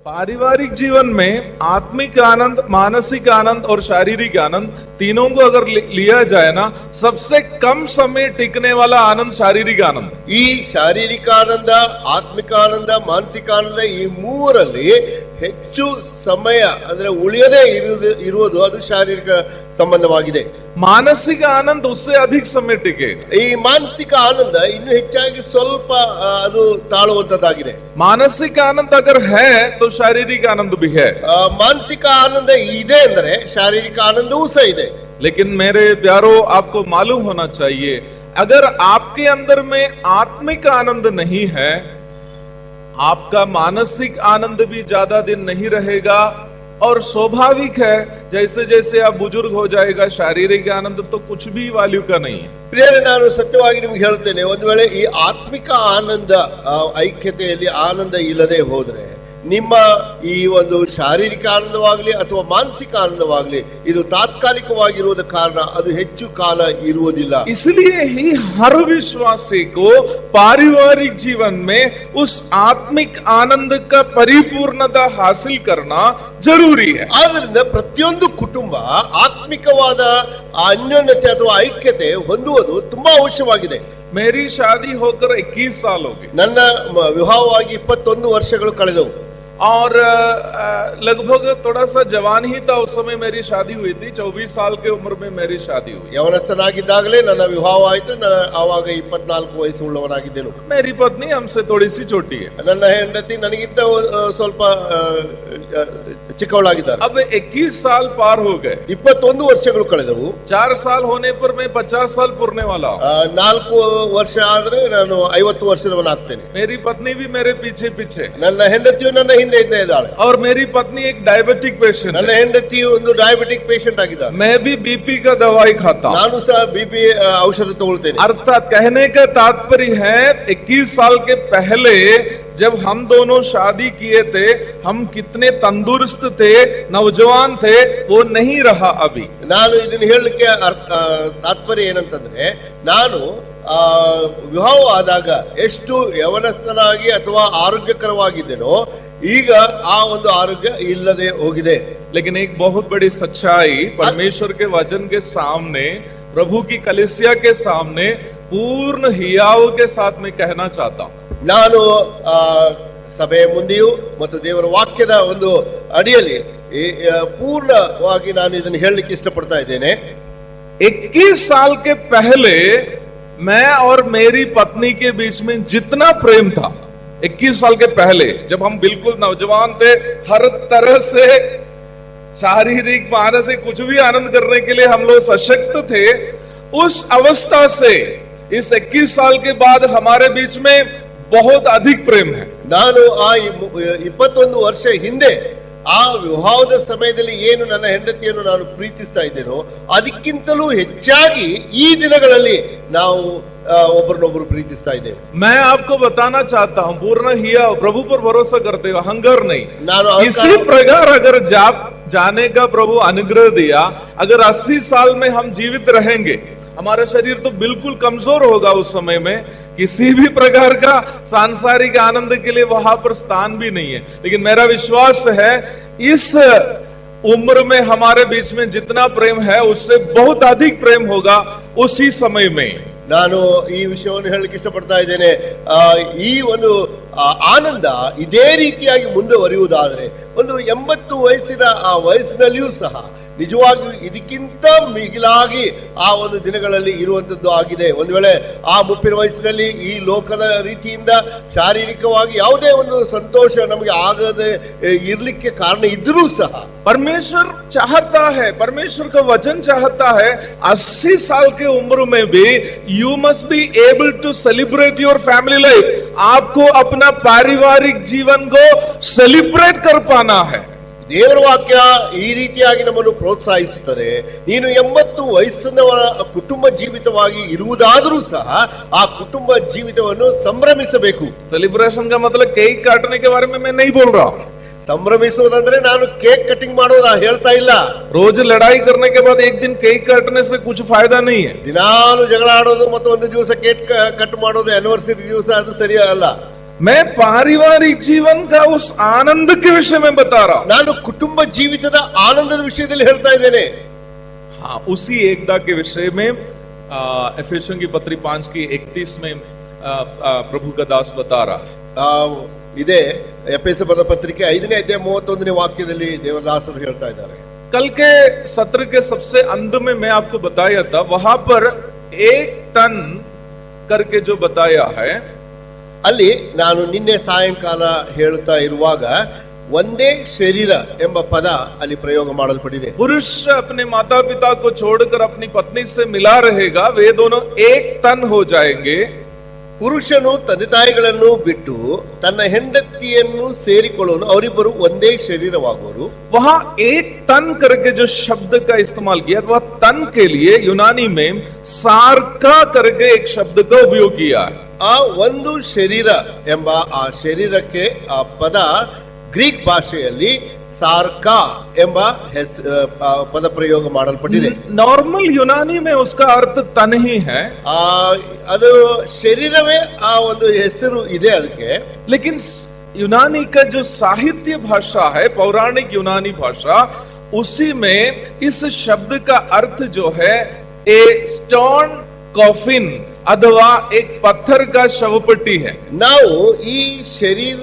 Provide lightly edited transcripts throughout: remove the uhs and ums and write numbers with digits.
पारिवारिक जीवन में आत्मिक आनंद, मानसिक आनंद और शारीरिक आनंद तीनों को अगर लिया जाए ना, सबसे कम समय टिकने वाला आनंद शारीरिक आनंद। ಈ ಶಾರೀರಿಕ ಆನಂದ, ಆತ್ಮಿಕ ಆನಂದ, ಮಾನಸಿಕ ಆನಂದ ಈ ಮೂರರಲ್ಲಿ ಹೆಚ್ಚು ಸಮಯ ಅಂದ್ರೆ ಉಳಿಯದೇ ಇರುವುದು ಅದು ಶಾರೀರಿಕ ಸಂಬಂಧವಾಗಿದೆ. मानसिक आनंद उससे अधिक समय टिके. ಈ ಮಾನಸಿಕ ಆನಂದ ಇನ್ನು ಹೆಚ್ಚಾಗಿ ಸ್ವಲ್ಪ ಅದು ತಾಳುವಂತದ್ದಾಗಿದೆ. मानसिक आनंद अगर है तो शारीरिक आनंद भी है. ಮಾನಸಿಕ ಆನಂದ ಇದೆ ಅಂದ್ರೆ ಶಾರೀರಿಕ ಆನಂದವೂ ಸಹ ಇದೆ. लेकिन मेरे प्यारो, आपको मालूम होना चाहिए, अगर आपके अंदर में आत्मिक आनंद नहीं है, आपका मानसिक आनंद भी ज्यादा दिन नहीं रहेगा. और स्वाभाविक है, जैसे जैसे आप बुजुर्ग हो जाएगा, शारीरिक आनंद तो कुछ भी वैल्यू का नहीं है. ಪ್ರಿಯರೇ, ನಾನು ಸತ್ಯವಾಗಿ ನಿಮ್ಗೆ ಹೇಳ್ತೇನೆ, ಒಂದು ವೇಳೆ ಈ ಆತ್ಮಿಕ ಆನಂದ ಐಕ್ಯತೆಯಲ್ಲಿ ಆನಂದ ಇಲ್ಲದೆ ಹೋದ್ರೆ ನಿಮ್ಮ ಈ ಒಂದು ಶಾರೀರಿಕ ಆನಂದವಾಗ್ಲಿ ಅಥವಾ ಮಾನಸಿಕ ಆನಂದವಾಗ್ಲಿ ಇದು ತಾತ್ಕಾಲಿಕವಾಗಿರುವುದ ಕಾರಣ ಅದು ಹೆಚ್ಚು ಕಾಲ ಇರುವುದಿಲ್ಲ. इसलिए ही हर विश्वासी को पारिवारिक जीवन में उस आत्मिक आनंद का परिपूर्णता हासिल करना जरूरी है. ಆದ್ದರಿಂದ ಪ್ರತಿಯೊಂದು ಕುಟುಂಬ ಆತ್ಮಿಕವಾದ ಅನ್ಯೋನ್ಯತೆ ಅಥವಾ ಐಕ್ಯತೆ ಹೊಂದುವುದು ತುಂಬಾ ಅವಶ್ಯವಾಗಿದೆ. मेरी शादी होकर 21 साल हो गई. ನನ್ನ ವಿವಾಹವಾಗಿ 21 ವರ್ಷಗಳು ಕಳೆದವು. और लगभग थोड़ा सा जवान ही था उस समय मेरी शादी हुई थी. 24 साल की उम्र में मेरी शादी हुई. ಯವನಸ್ಥನಾಗಿದ್ದಾಗಲೇ ನನ್ನ ವಿವಾಹ ಆಯಿತು. ಆವಾಗ 24 ವಯಸ್ಸು ಉಳ್ಳವನಾಗಿದ್ದೆನು. मेरी पत्नी हमसे थोड़ी सी छोटी है. ನನ್ನ ಹೆಂಡತಿ ನನಗಿಂತ ಸ್ವಲ್ಪ ಚಿಕ್ಕವಳಾಗಿದ್ದಾರೆ. अब 21 साल पार हो गए. 21 ವರ್ಷಗಳು ಕಳೆದವು. 4 साल होने पर मैं 50 साल पूरने वाला हूँ. 4 ವರ್ಷ ಆದ್ರೆ ನಾನು 50 ವರ್ಷದವನಾಗ್ತೇನೆ. मेरी पत्नी भी मेरे पीछे पीछे. ನನ್ನ ಹೆಂಡತಿಯು ನನ್ನ ಹಿಂದೆ ಇದ್ದಾಳೆ. और मेरी पत्नी एक डायबिटिक पेशेंट. ನನ್ನ ಹೆಂಡತಿಯು ಒಂದು ಡಯಾಬಿಟಿಕ್ ಪೇಷಂಟ್ ಆಗಿದ್ದಾರೆ. मैं भी बीपी का दवाई खाता हूँ. ನಾನು ಸಹ बीपी ಔಷಧ ತಗೊಳ್ತೇನೆ. अर्थात कहने का तात्पर्य है, 21 साल के पहले जब हम दोनों शादी किए थे, हम कितने तंदुरुस्त थे, नौजवान थे, वो नहीं रहा अभी. ನಾನು ಇದನ್ನು ಹೇಳಲಿಕ್ಕೆ ತಾತ್ಪರ್ಯ ಏನಂತಂದ್ರೆ, ನಾನು ವಿವಾಹವಾದಾಗ ಎಷ್ಟು ಯವನಸ್ಥನಾಗಿ ಅಥವಾ ಆರೋಗ್ಯಕರವಾಗಿದ್ದೇನೋ ಈಗ ಆ ಒಂದು ಆರೋಗ್ಯ ಇಲ್ಲದೆ ಹೋಗಿದೆ. लेकिन एक बहुत बड़ी सच्चाई परमेश्वर के वचन के सामने, प्रभु की कलीसिया के सामने पूर्ण हियाव के साथ मैं कहना चाहता हूँ. ನಾನು ಸಭೆಯ ಮುಂದೆಯೂ ಮತ್ತು ದೇವರ ವಾಕ್ಯದ ಒಂದು ಅಡಿಯಲ್ಲಿ ಪೂರ್ಣವಾಗಿ ನಾನು ಇದನ್ನು ಹೇಳಲಿಕ್ಕೆ ಇಷ್ಟಪಡ್ತಾ ಇದ್ದೇನೆ. 21 साल के पहले मैं और मेरी पत्नी के बीच में जितना प्रेम था, 21 साल के पहले जब हम बिल्कुल नौजवान थे, हर तरह से शारीरिक मानसिक कुछ भी आनंद करने के लिए हम लोग सशक्त थे, उस अवस्था से इस 21 साल के बाद हमारे बीच में बहुत अधिक प्रेम है. ನಾನು ಆ 21 ವರ್ಷ ಹಿಂದೆ ಆ ವಿವಾಹದ ಸಮಯದಲ್ಲಿ ಏನು ನನ್ನ ಹೆಂಡತಿಯನ್ನು ನಾನು ಪ್ರೀತಿಸ್ತಾ ಇದ್ದೇನೋ ಅದಕ್ಕಿಂತಲೂ ಹೆಚ್ಚಾಗಿ ಈ ದಿನಗಳಲ್ಲಿ ನಾವು ಒಬ್ಬರನ್ನೊಬ್ಬರು ಪ್ರೀತಿಸ್ತಾ ಇದ್ದೇವೆ. मैं आपको बताना चाहता हूँ, पूर्ण हिया प्रभु पर भरोसा करते हो, हंगर नहीं. इसी प्रकार अगर जाने का प्रभु अनुग्रह दिया, अगर 80 साल में हम जीवित रहेंगे, हमारा शरीर तो बिल्कुल कमजोर होगा उस समय में, किसी भी प्रकार का सांसारिक आनंद के लिए वहां पर स्थान भी नहीं है. लेकिन मेरा विश्वास है, इस उम्र में हमारे बीच में जितना प्रेम है उससे बहुत अधिक प्रेम होगा उसी समय में. ನಾನು ಈ ವಿಷಯವನ್ನು ಹೇಳಲಿಕ್ಕೆ ಇಷ್ಟಪಡ್ತಾ ಇದ್ದೇನೆ. ಈ ಒಂದು ಆನಂದ ಇದೇ ರೀತಿಯಾಗಿ ಮುಂದುವರಿಯುವುದಾದ್ರೆ ಒಂದು 80 ವಯಸ್ಸಿನ ಆ ವಯಸ್ಸಿನಲ್ಲಿಯೂ ಸಹ ನಿಜವಾಗಿಯೂ ಇದಕ್ಕಿಂತ ಮಿಗಿಲಾಗಿ ಆ ಒಂದು ದಿನಗಳಲ್ಲಿ ಇರುವಂತದ್ದು ಆಗಿದೆ. ಒಂದು ವೇಳೆ ಆ ಮುಪ್ಪಿನ ವಯಸ್ಸಿನಲ್ಲಿ ಈ ಲೋಕದ ರೀತಿಯಿಂದ ಶಾರೀರಿಕವಾಗಿ ಯಾವುದೇ ಒಂದು ಸಂತೋಷ ನಮಗೆ ಆಗದೆ ಇರ್ಲಿಕ್ಕೆ ಕಾರಣ ಇದ್ರೂ ಸಹ परमेश्वर चाहता है, परमेश्वर का वचन चाहता है, 80 साल के उम्र में भी you must be able to celebrate your family life. आपको अपना पारिवारिक जीवन को सेलिब्रेट कर पाना है. ದೇವರ ವಾಕ್ಯ ಈ ರೀತಿಯಾಗಿ ನಮ್ಮನ್ನು ಪ್ರೋತ್ಸಾಹಿಸುತ್ತದೆ. ನೀನು 80 ವಯಸ್ಸಿನವರ ಕುಟುಂಬ ಜೀವಿತವಾಗಿ ಇರುವುದಾದರೂ ಸಹ ಆ ಕುಟುಂಬ ಜೀವಿತವನ್ನು ಸಂಭ್ರಮಿಸಬೇಕು. सेलिब्रेशन का मतलब केक काटने के बारे में मैं नहीं बोल रहा. ಸಂಭ್ರಮಿಸುವುದಂದ್ರೆ ನಾನು ಕೇಕ್ ಕಟಿಂಗ್ ಮಾಡೋದು ಹೇಳ್ತಾ ಇಲ್ಲ. रोज लड़ाई करने के बाद एक दिन केक काटने से कुछ फायदा नहीं है. ದಿನಾಲು ಜಗಳ ಆಡೋದು ಮತ್ತು ಒಂದು ದಿವಸ ಕೇಕ್ ಕಟ್ ಮಾಡೋದು ಆನಿವರ್ಸರಿ ದಿವಸ ಅದು ಸರಿ ಅಲ್ಲ. मैं पारिवारिक जीवन का उस आनंद के विषय में बता रहा हूं. ನಾನು ಕುಟುಂಬ ಜೀವಿತದ ಆನಂದದ ವಿಷಯದಲ್ಲಿ ಹೇಳ್ತಾ ಇದ್ದೇನೆ. हाँ, उसी एकता के विषय में एफेसियों की पत्री 5 की 31 में प्रभु का दास बता रहा. ಇದೇ ಎಫೆಸ ಬರೆದ ಪತ್ರಿಕೆ 5ನೇ ಅಧ್ಯಾಯ 31ನೇ ವಾಕ್ಯದಲ್ಲಿ ದೇವದಾಸರು ಹೇಳ್ತಾ ಇದ್ದಾರೆ. कल के सत्र के सबसे अंत में मैं आपको बताया था, वहां पर एक तन करके जो बताया है, ಅಲ್ಲಿ ನಾನು ನಿನ್ನೆ ಸಾಯಂಕಾಲ ಹೇಳ್ತಾ ಇರುವಾಗ ಒಂದೇ ಶರೀರ ಎಂಬ ಪದ ಅಲ್ಲಿ ಪ್ರಯೋಗ ಮಾಡಲ್ಪಟ್ಟಿದೆ. पुरुष अपने माता पिता को छोड़कर अपनी पत्नी से मिला रहेगा, वे दोनों एक तन हो जाएंगे. ಪುರುಷನು ತಂದೆ ತಾಯಿಗಳನ್ನು ಬಿಟ್ಟು ತನ್ನ ಹೆಂಡತಿಯನ್ನು ಸೇರಿಕೊಳ್ಳುವನು, ಅವರಿಬ್ಬರು ಒಂದೇ ಶರೀರವಾಗುವರು. वहां एक तन करके जो शब्द का इस्तेमाल किया, वह तन के लिए यूनानी में सार्का करके एक शब्द का उपयोग किया है. ಆ ಒಂದು ಶರೀರ ಎಂಬ ಆ ಶರೀರಕ್ಕೆ ಆ ಪದ ಗ್ರೀಕ್ ಭಾಷೆಯಲ್ಲಿ ಸಾರ್ಕಾ ಎಂಬ ಪದ ಪ್ರಯೋಗ ಮಾಡಲ್ಪಟ್ಟಿದೆ. नॉर्मल यूनानी में उसका अर्थ तन ही है. ಅದು ಶರೀರವೇ ಆ ಒಂದು ಹೆಸರು ಇದೆ ಅದಕ್ಕೆ. लेकिन यूनानी का जो साहित्य भाषा है, पौराणिक यूनानी भाषा, उसी में इस शब्द का अर्थ जो है ए स्टोन कॉफिन अथवा एक पत्थर का शवपट्टी है. ನಾವು ಈ ಶರೀರ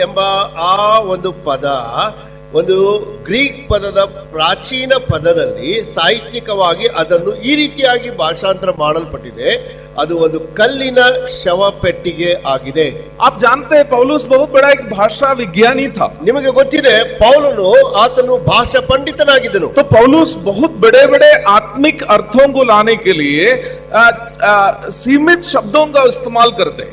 ಎಂಬ ಆ ಒಂದು ಪದ ಒಂದು ಗ್ರೀಕ್ ಪದದ ಪ್ರಾಚೀನ ಪದದಲ್ಲಿ ಸಾಹಿತ್ಯಿಕವಾಗಿ ಅದನ್ನು ಈ ರೀತಿಯಾಗಿ ಭಾಷಾಂತರ ಮಾಡಲ್ಪಟ್ಟಿದೆ. ಅದು ಒಂದು ಕಲ್ಲಿನ ಶವ ಪೆಟ್ಟಿಗೆ ಆಗಿದೆ. आप जानते हैं पौलुस बहुत बड़ा एक भाषा विज्ञानी था. ನಿಮಗೆ ಗೊತ್ತಿದೆ ಪೌಲನು ಆತನು ಭಾಷಾ ಪಂಡಿತನಾಗಿದ್ದನು. तो पौलुस बहुत बड़े बड़े आत्मिक अर्थों को लाने के लिए सीमित शब्दों का इस्तेमाल करते.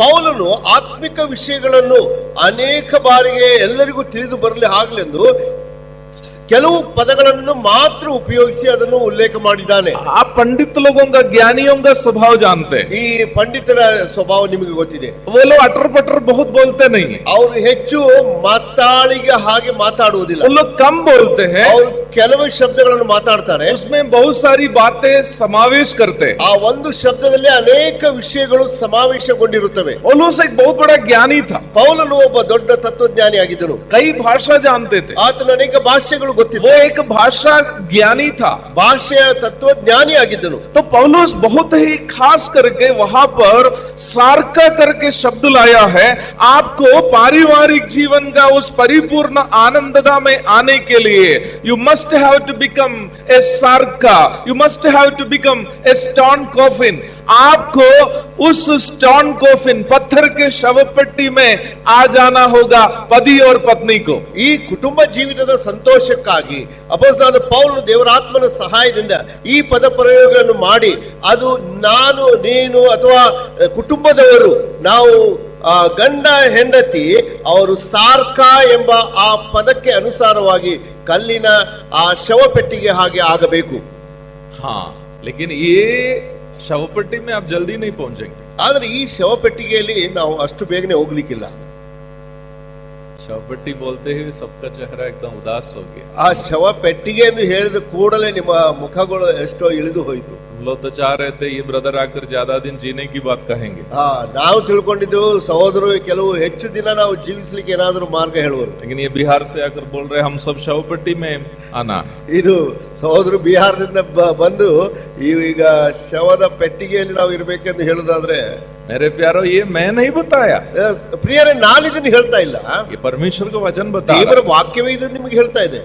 ಪೌಲನು ಆತ್ಮಿಕ ವಿಷಯಗಳನ್ನು ಅನೇಕ ಬಾರಿಗೆ ಎಲ್ಲರಿಗೂ ತಿಳಿದು ಬರಲಿ ಆಗ್ಲೆಂದು ಕೆಲವು ಪದಗಳನ್ನು ಮಾತ್ರ ಉಪಯೋಗಿಸಿ ಅದನ್ನು ಉಲ್ಲೇಖ ಮಾಡಿದ್ದಾನೆ. आप पंडित लोगों का, ज्ञानियों का स्वभाव जानते हैं. ಈ ಪಂಡಿತರ ಸ್ವಭಾವ ನಿಮಗೆ ಗೊತ್ತಿದೆ. वो लोग अटर पटर बहुत बोलते नहीं है. ಅವರು ಹೆಚ್ಚು ಮಾತಾಳಿಗೆ ಹಾಗೆ ಮಾತಾಡುವುದಿಲ್ಲ. वो लोग कम बोलते हैं. ಅವರು ಕೆಲವು ಶಬ್ದಗಳನ್ನು ಮಾತಾಡ್ತಾರೆ. उसमें बहुत सारी बातें समावेश करते हैं. ಆ ಒಂದು ಶಬ್ದದಲ್ಲಿ ಅನೇಕ ವಿಷಯಗಳು ಸಮಾವೇಶಗೊಂಡಿರುತ್ತವೆ. पौलुस एक बहुत बड़ा ज्ञानी था. ಪೌಲನು ಒಬ್ಬ ದೊಡ್ಡ ತತ್ವಜ್ಞಾನಿ ಆಗಿದ್ದನು. कई भाषा जानते थे. ಆತನ ಅನೇಕ ಭಾಷೆಗಳು ಗೊತ್ತಿತ್ತು. वो एक भाषा ज्ञानी था, ಭಾಷೆಯ ತತ್ವಜ್ಞಾನಿ ಆಗಿದ್ದನು. तो पौलुस बहुत ही खास करके वहां पर सार्का करके शब्द लाया है. आपको पारिवारिक जीवन का उस परिपूर्ण आनंदता में आने के लिए you must have to become a सार्का, you must have to become a stone coffin. आपको उस स्टोन कॉफिन, पत्थर के शवपट्टी में आ जाना होगा, पति और पत्नी को. ಈ ಕುಟುಂಬ ಜೀವಿತದ ಸಂತೋಷಕ್ಕಾಗಿ ಅಪೊಸ್ತಲನಾದ ಪೌಲನು ದೇವರ ಆತ್ಮನ ಸಹಾಯದಿಂದ ಈ ಪದ ಪ್ರಯೋಗವನ್ನು ಮಾಡಿ, ಅದು ನಾನು ನೀನು ಅಥವಾ ಕುಟುಂಬದವರು, ನಾವು ಗಂಡ ಹೆಂಡತಿ, ಅವರು ಸಾರ್ಕಾ ಎಂಬ ಆ ಪದಕ್ಕೆ ಅನುಸಾರವಾಗಿ ಕಲ್ಲಿನ ಆ ಶವಪೆಟ್ಟಿಗೆ ಹಾಗೆ ಆಗಬೇಕು. हाँ, लेकिन ये शवपट्टी में आप जल्दी नहीं पहुंचेंगे. ಆದ್ರೆ ಈ ಶವಪೆಟ್ಟಿಗೆಯಲ್ಲಿ ನಾವು ಅಷ್ಟು ಬೇಗನೆ ಹೋಗ್ಲಿಕ್ಕಿಲ್ಲ. शवपट्टी बोलते ही सबका चेहरा एकदम उदास हो गया. ಆ ಶವ ಪೆಟ್ಟಿಗೆ ಎಂದು ಹೇಳಿದ ಕೂಡಲೇ ನಿಮ್ಮ ಮುಖಗಳು ಎಷ್ಟೋ ಇಳಿದು ಹೋಯಿತು. हम लोग तो चाह रहे थे ये ब्रदर आकर ज्यादा दिन जीने की बात कहेंगे. ನಾವು ತಿಳ್ಕೊಂಡಿದ್ದು ಸಹೋದರರು ಕೆಲವು ಹೆಚ್ಚು ದಿನ ನಾವು ಜೀವಿಸಲಿಕ್ಕೆ ಏನಾದರೂ ಮಾರ್ಗ ಹೇಳುವರು. लेकिन ये बिहार से आकर बोल रहे हम सब शवपट्टी में आना. ಇದು ಸಹೋದರು ಬಿಹಾರದಿಂದ ಬಂದು ಈಗ ಶವದ ಪೆಟ್ಟಿಗೆಯಲ್ಲಿ ನಾವು ಇರಬೇಕೆಂದು ಹೇಳುದಾದ್ರೆ, मेरे प्यारो ये मैं नहीं बताया, ಪ್ರಿಯರೇ ನಾನು ಇದನ್ನು ಹೇಳ್ತಾ ಇಲ್ಲ, ये परमेश्वर का वचन बता ದೇವರ ವಾಕ್ಯವೇ ಇದನ್ನು ನಿಮಗೆ ಹೇಳ್ತಾ ಇದೆ.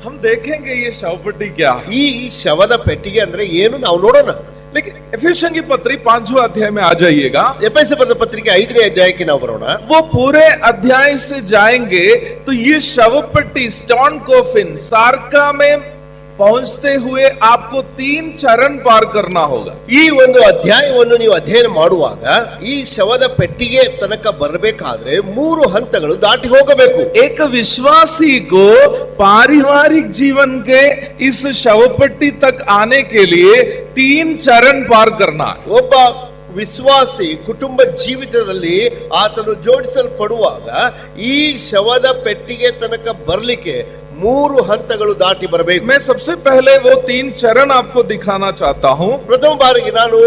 हम देखेंगे ये शवपट्टी क्या है. ಈ ಶವದ ಪೆಟ್ಟಿಗೆ ಅಂದ್ರೆ ಏನು ನಾವು ನೋಡೋಣ. लेकिन एफेसियों की पत्री 5वां अध्याय में आ जाइएगा. ಎಫೆಸ ಬರೆದ ಪತ್ರಿಕೆ 5ನೇ ಅಧ್ಯಾಯಕ್ಕೆ ನಾವು ಬರೋಣ. वो पूरे अध्याय से जाएंगे तो ये शवपट्टी, स्टोन कॉफिन, सार्का में पहुंचते हुए आपको 3 चरण पार करना होगा. ಈ ಒಂದು ಅಧ್ಯಾಯವನ್ನು ನೀವು ಅಧ್ಯಯನ ಮಾಡುವಾಗ ಈ ಶವದ ಪೆಟ್ಟಿಗೆ ತನಕ ಬರಬೇಕಾದ್ರೆ 3 ಹಂತಗಳು ದಾಟಿ ಹೋಗಬೇಕು. एक विश्वासी को पारिवारिक जीवन के इस शवपट्टी तक आने के लिए 3 चरण पार करना है. ಒಬ್ಬ ವಿಶ್ವಾಸಿ ಕುಟುಂಬ ಜೀವಿತದಲ್ಲಿ ಆತನು ಜೋಡಿಸಲ್ಪಡುವಾಗ ಈ ಶವದ ಪೆಟ್ಟಿಗೆ ತನಕ ಬರಲಿಕ್ಕೆ ಮೂರು ಹಂತಗಳು ದಾಟಿ ಬರಬೇಕು. मैं सबसे पहले वो 3 चरण आपको दिखाना चाहता हूँ. ಪ್ರಥಮ ಬಾರಿಗೆ ನಾನು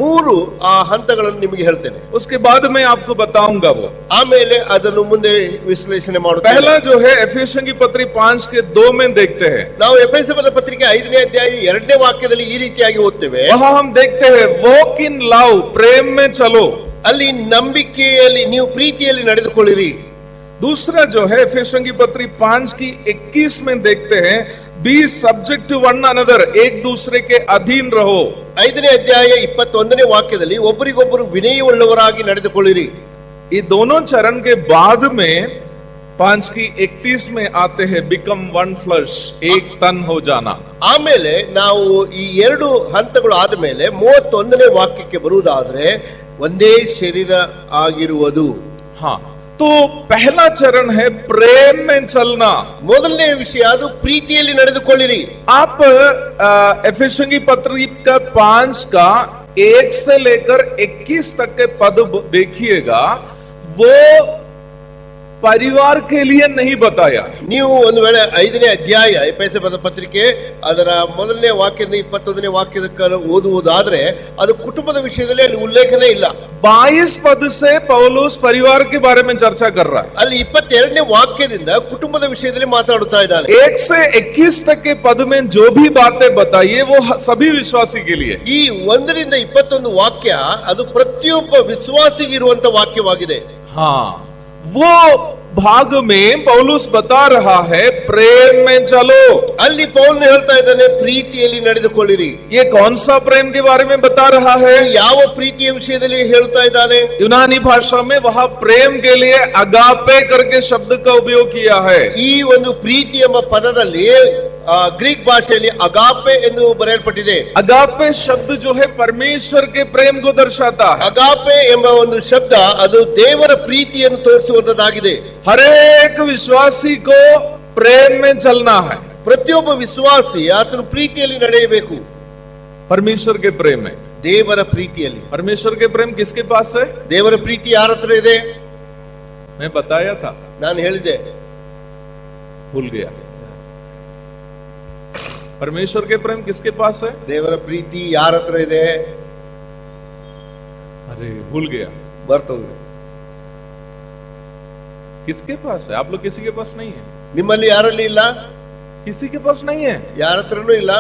ಮೂರು ಆ ಹಂತಗಳನ್ನು ನಿಮಗೆ ಹೇಳ್ತೇನೆ. उसके बाद मैं आपको बताऊंगा वो. ಆಮೇಲೆ ಅದನ್ನು ಮುಂದೆ ವಿಶ್ಲೇಷಣೆ ಮಾಡುತ್ತೇನೆ. पहला जो है एफेसियों की पत्री 5 के 2 में देखते हैं. ನಾವು ಎಫೆಸದ ಪತ್ರಿಕೆ 5ನೇ ಅಧ್ಯಾಯ 2ನೇ ವಾಕ್ಯದಲ್ಲಿ ಈ ರೀತಿಯಾಗಿ ಓದ್ತೇವೆ. वहाँ हम देखते हैं वॉक इन लव, प्रेम में चलो. ಅಲ್ಲಿ ನಂಬಿಕೆಯಲ್ಲಿ ನೀವು ಪ್ರೀತಿಯಲ್ಲಿ ನಡೆದುಕೊಳ್ಳಿರಿ. दूसरा जो है एफेसियों की पत्री 5 की 21 में देखते हैं be subject to one another, एक दूसरे के अधीन रहो. 5ನೇ ಅಧ್ಯಾಯ 21ನೇ ವಾಕ್ಯದಲ್ಲಿ ಒಬ್ಬರಿಗೊಬ್ಬರು ವಿನಯವುಳ್ಳವರಾಗಿ ನಡೆದುಕೊಳ್ಳಿರಿ. ये दोनों चरण के बाद में 5 की 31 में आते हैं बिकम वन फ्लश, एक तन हो जाना. ಆಮೇಲೆ ನಾವು ಈ ಎರಡು ಹಂತಗಳು ಆದಮೇಲೆ 31ನೇ ವಾಕ್ಯಕ್ಕೆ ಬರುವುದಾದ್ರೆ ಒಂದೇ ಶರೀರ ಆಗಿರುವುದು. हाँ, तो पहला चरण है प्रेम में चलना. ಮೊದಲನೇ ವಿಷಯ ಅದು ಪ್ರೀತಿಯಲ್ಲಿ ನಡೆದುಕೊಳ್ಳಿರಿ. आप एफेसियों की पत्री का 5 का 1 से लेकर 21 तक के पद देखिएगा, वो परिवार के लिए नहीं बताया. ನೀವು ಒಂದು ವೇಳೆ 5ನೇ ಅಧ್ಯಾಯ ಎಫೆಸದ ಪತ್ರಿಕೆ ಅದರ ಮೊದಲನೇ ವಾಕ್ಯದಿಂದ 21ನೇ ವಾಕ್ಯದ ಓದುವುದಾದ್ರೆ ಅದು ಕುಟುಂಬದ ವಿಷಯದಲ್ಲಿ ಅಲ್ಲಿ ಉಲ್ಲೇಖನೇ ಇಲ್ಲ. 22 पद से पौलुस परिवार के बारे में चर्चा कर रहा है. ಅಲ್ಲಿ 22ನೇ ವಾಕ್ಯದಿಂದ ಕುಟುಂಬದ ವಿಷಯದಲ್ಲಿ ಮಾತಾಡುತ್ತಾ ಇದ್ದಾನೆ. 1 से 21 तक के पद में जो भी बातें बताइए वो सभी विश्वासी के लिए. ಈ 1ರಿಂದ 21 ವಾಕ್ಯ ಅದು ಪ್ರತಿಯೊಬ್ಬ ವಿಶ್ವಾಸಿಗೆ ಇರುವಂತ ವಾಕ್ಯವಾಗಿದೆ. हाँ, वो भाग में पौलुस बता रहा है प्रेम में चलो. ಅಲ್ಲಿ ಪೌಲನು ಹೇಳ್ತಾ ಇದ್ದಾನೆ ಪ್ರೀತಿಯಲ್ಲಿ ನಡೆದುಕೊಳ್ಳಿರಿ. ये कौन सा प्रेम के बारे में बता रहा है? ಯಾವ ಪ್ರೀತಿಯ ವಿಷಯದಲ್ಲಿ ಹೇಳ್ತಾ ಇದ್ದಾನೆ? यूनानी भाषा में वहाँ प्रेम के लिए अगापे करके शब्द का उपयोग किया है. ಈ ಒಂದು ಪ್ರೀತಿ ಎಂಬ ಪದದಲ್ಲಿ ಗ್ರೀಕ್ ಭಾಷೆಯಲ್ಲಿ ಅಗಾಪೆ ಎಂದು ಬರೆಯಲ್ಪಟ್ಟಿದೆ. अगापे शब्द जो है परमेश्वर के प्रेम को दर्शाता है. ಅಗಾಪೆ ಎಂಬ ಒಂದು ಶಬ್ದ ಅದು ದೇವರ ಪ್ರೀತಿಯನ್ನು ತೋರಿಸುವಂತದ್ದಾಗಿದೆ. हर एक विश्वासी को प्रेम में चलना है. ಪ್ರತಿಯೊಬ್ಬ ವಿಶ್ವಾಸಿ ಆತನು ಪ್ರೀತಿಯಲ್ಲಿ ನಡೆಯಬೇಕು. परमेश्वर के प्रेम में, ದೇವರ ಪ್ರೀತಿಯಲ್ಲಿ. परमेश्वर के प्रेम किसके पास है? ದೇವರ ಪ್ರೀತಿ ಯಾರ ಹತ್ರ ಇದೆ? मैं बताया था, ನಾನು ಹೇಳಿದೆ, भूल गया. परमेश्वर के प्रेम किसके पास है? ದೇವರ ಪ್ರೀತಿ ಯಾರ ಹತ್ರ ಇದೆ? अरे भूल गया. ಬರ್ತೋಗ್ರಿ. किसके पास है? आप लोग किसी के पास नहीं है. ನಿಮ್ಮಲ್ಲಿ ಯಾರಲ್ಲಿ ಇಲ್ಲ? किसी के पास नहीं है. ಯಾರ ಹತ್ರನೂ ಇಲ್ಲ.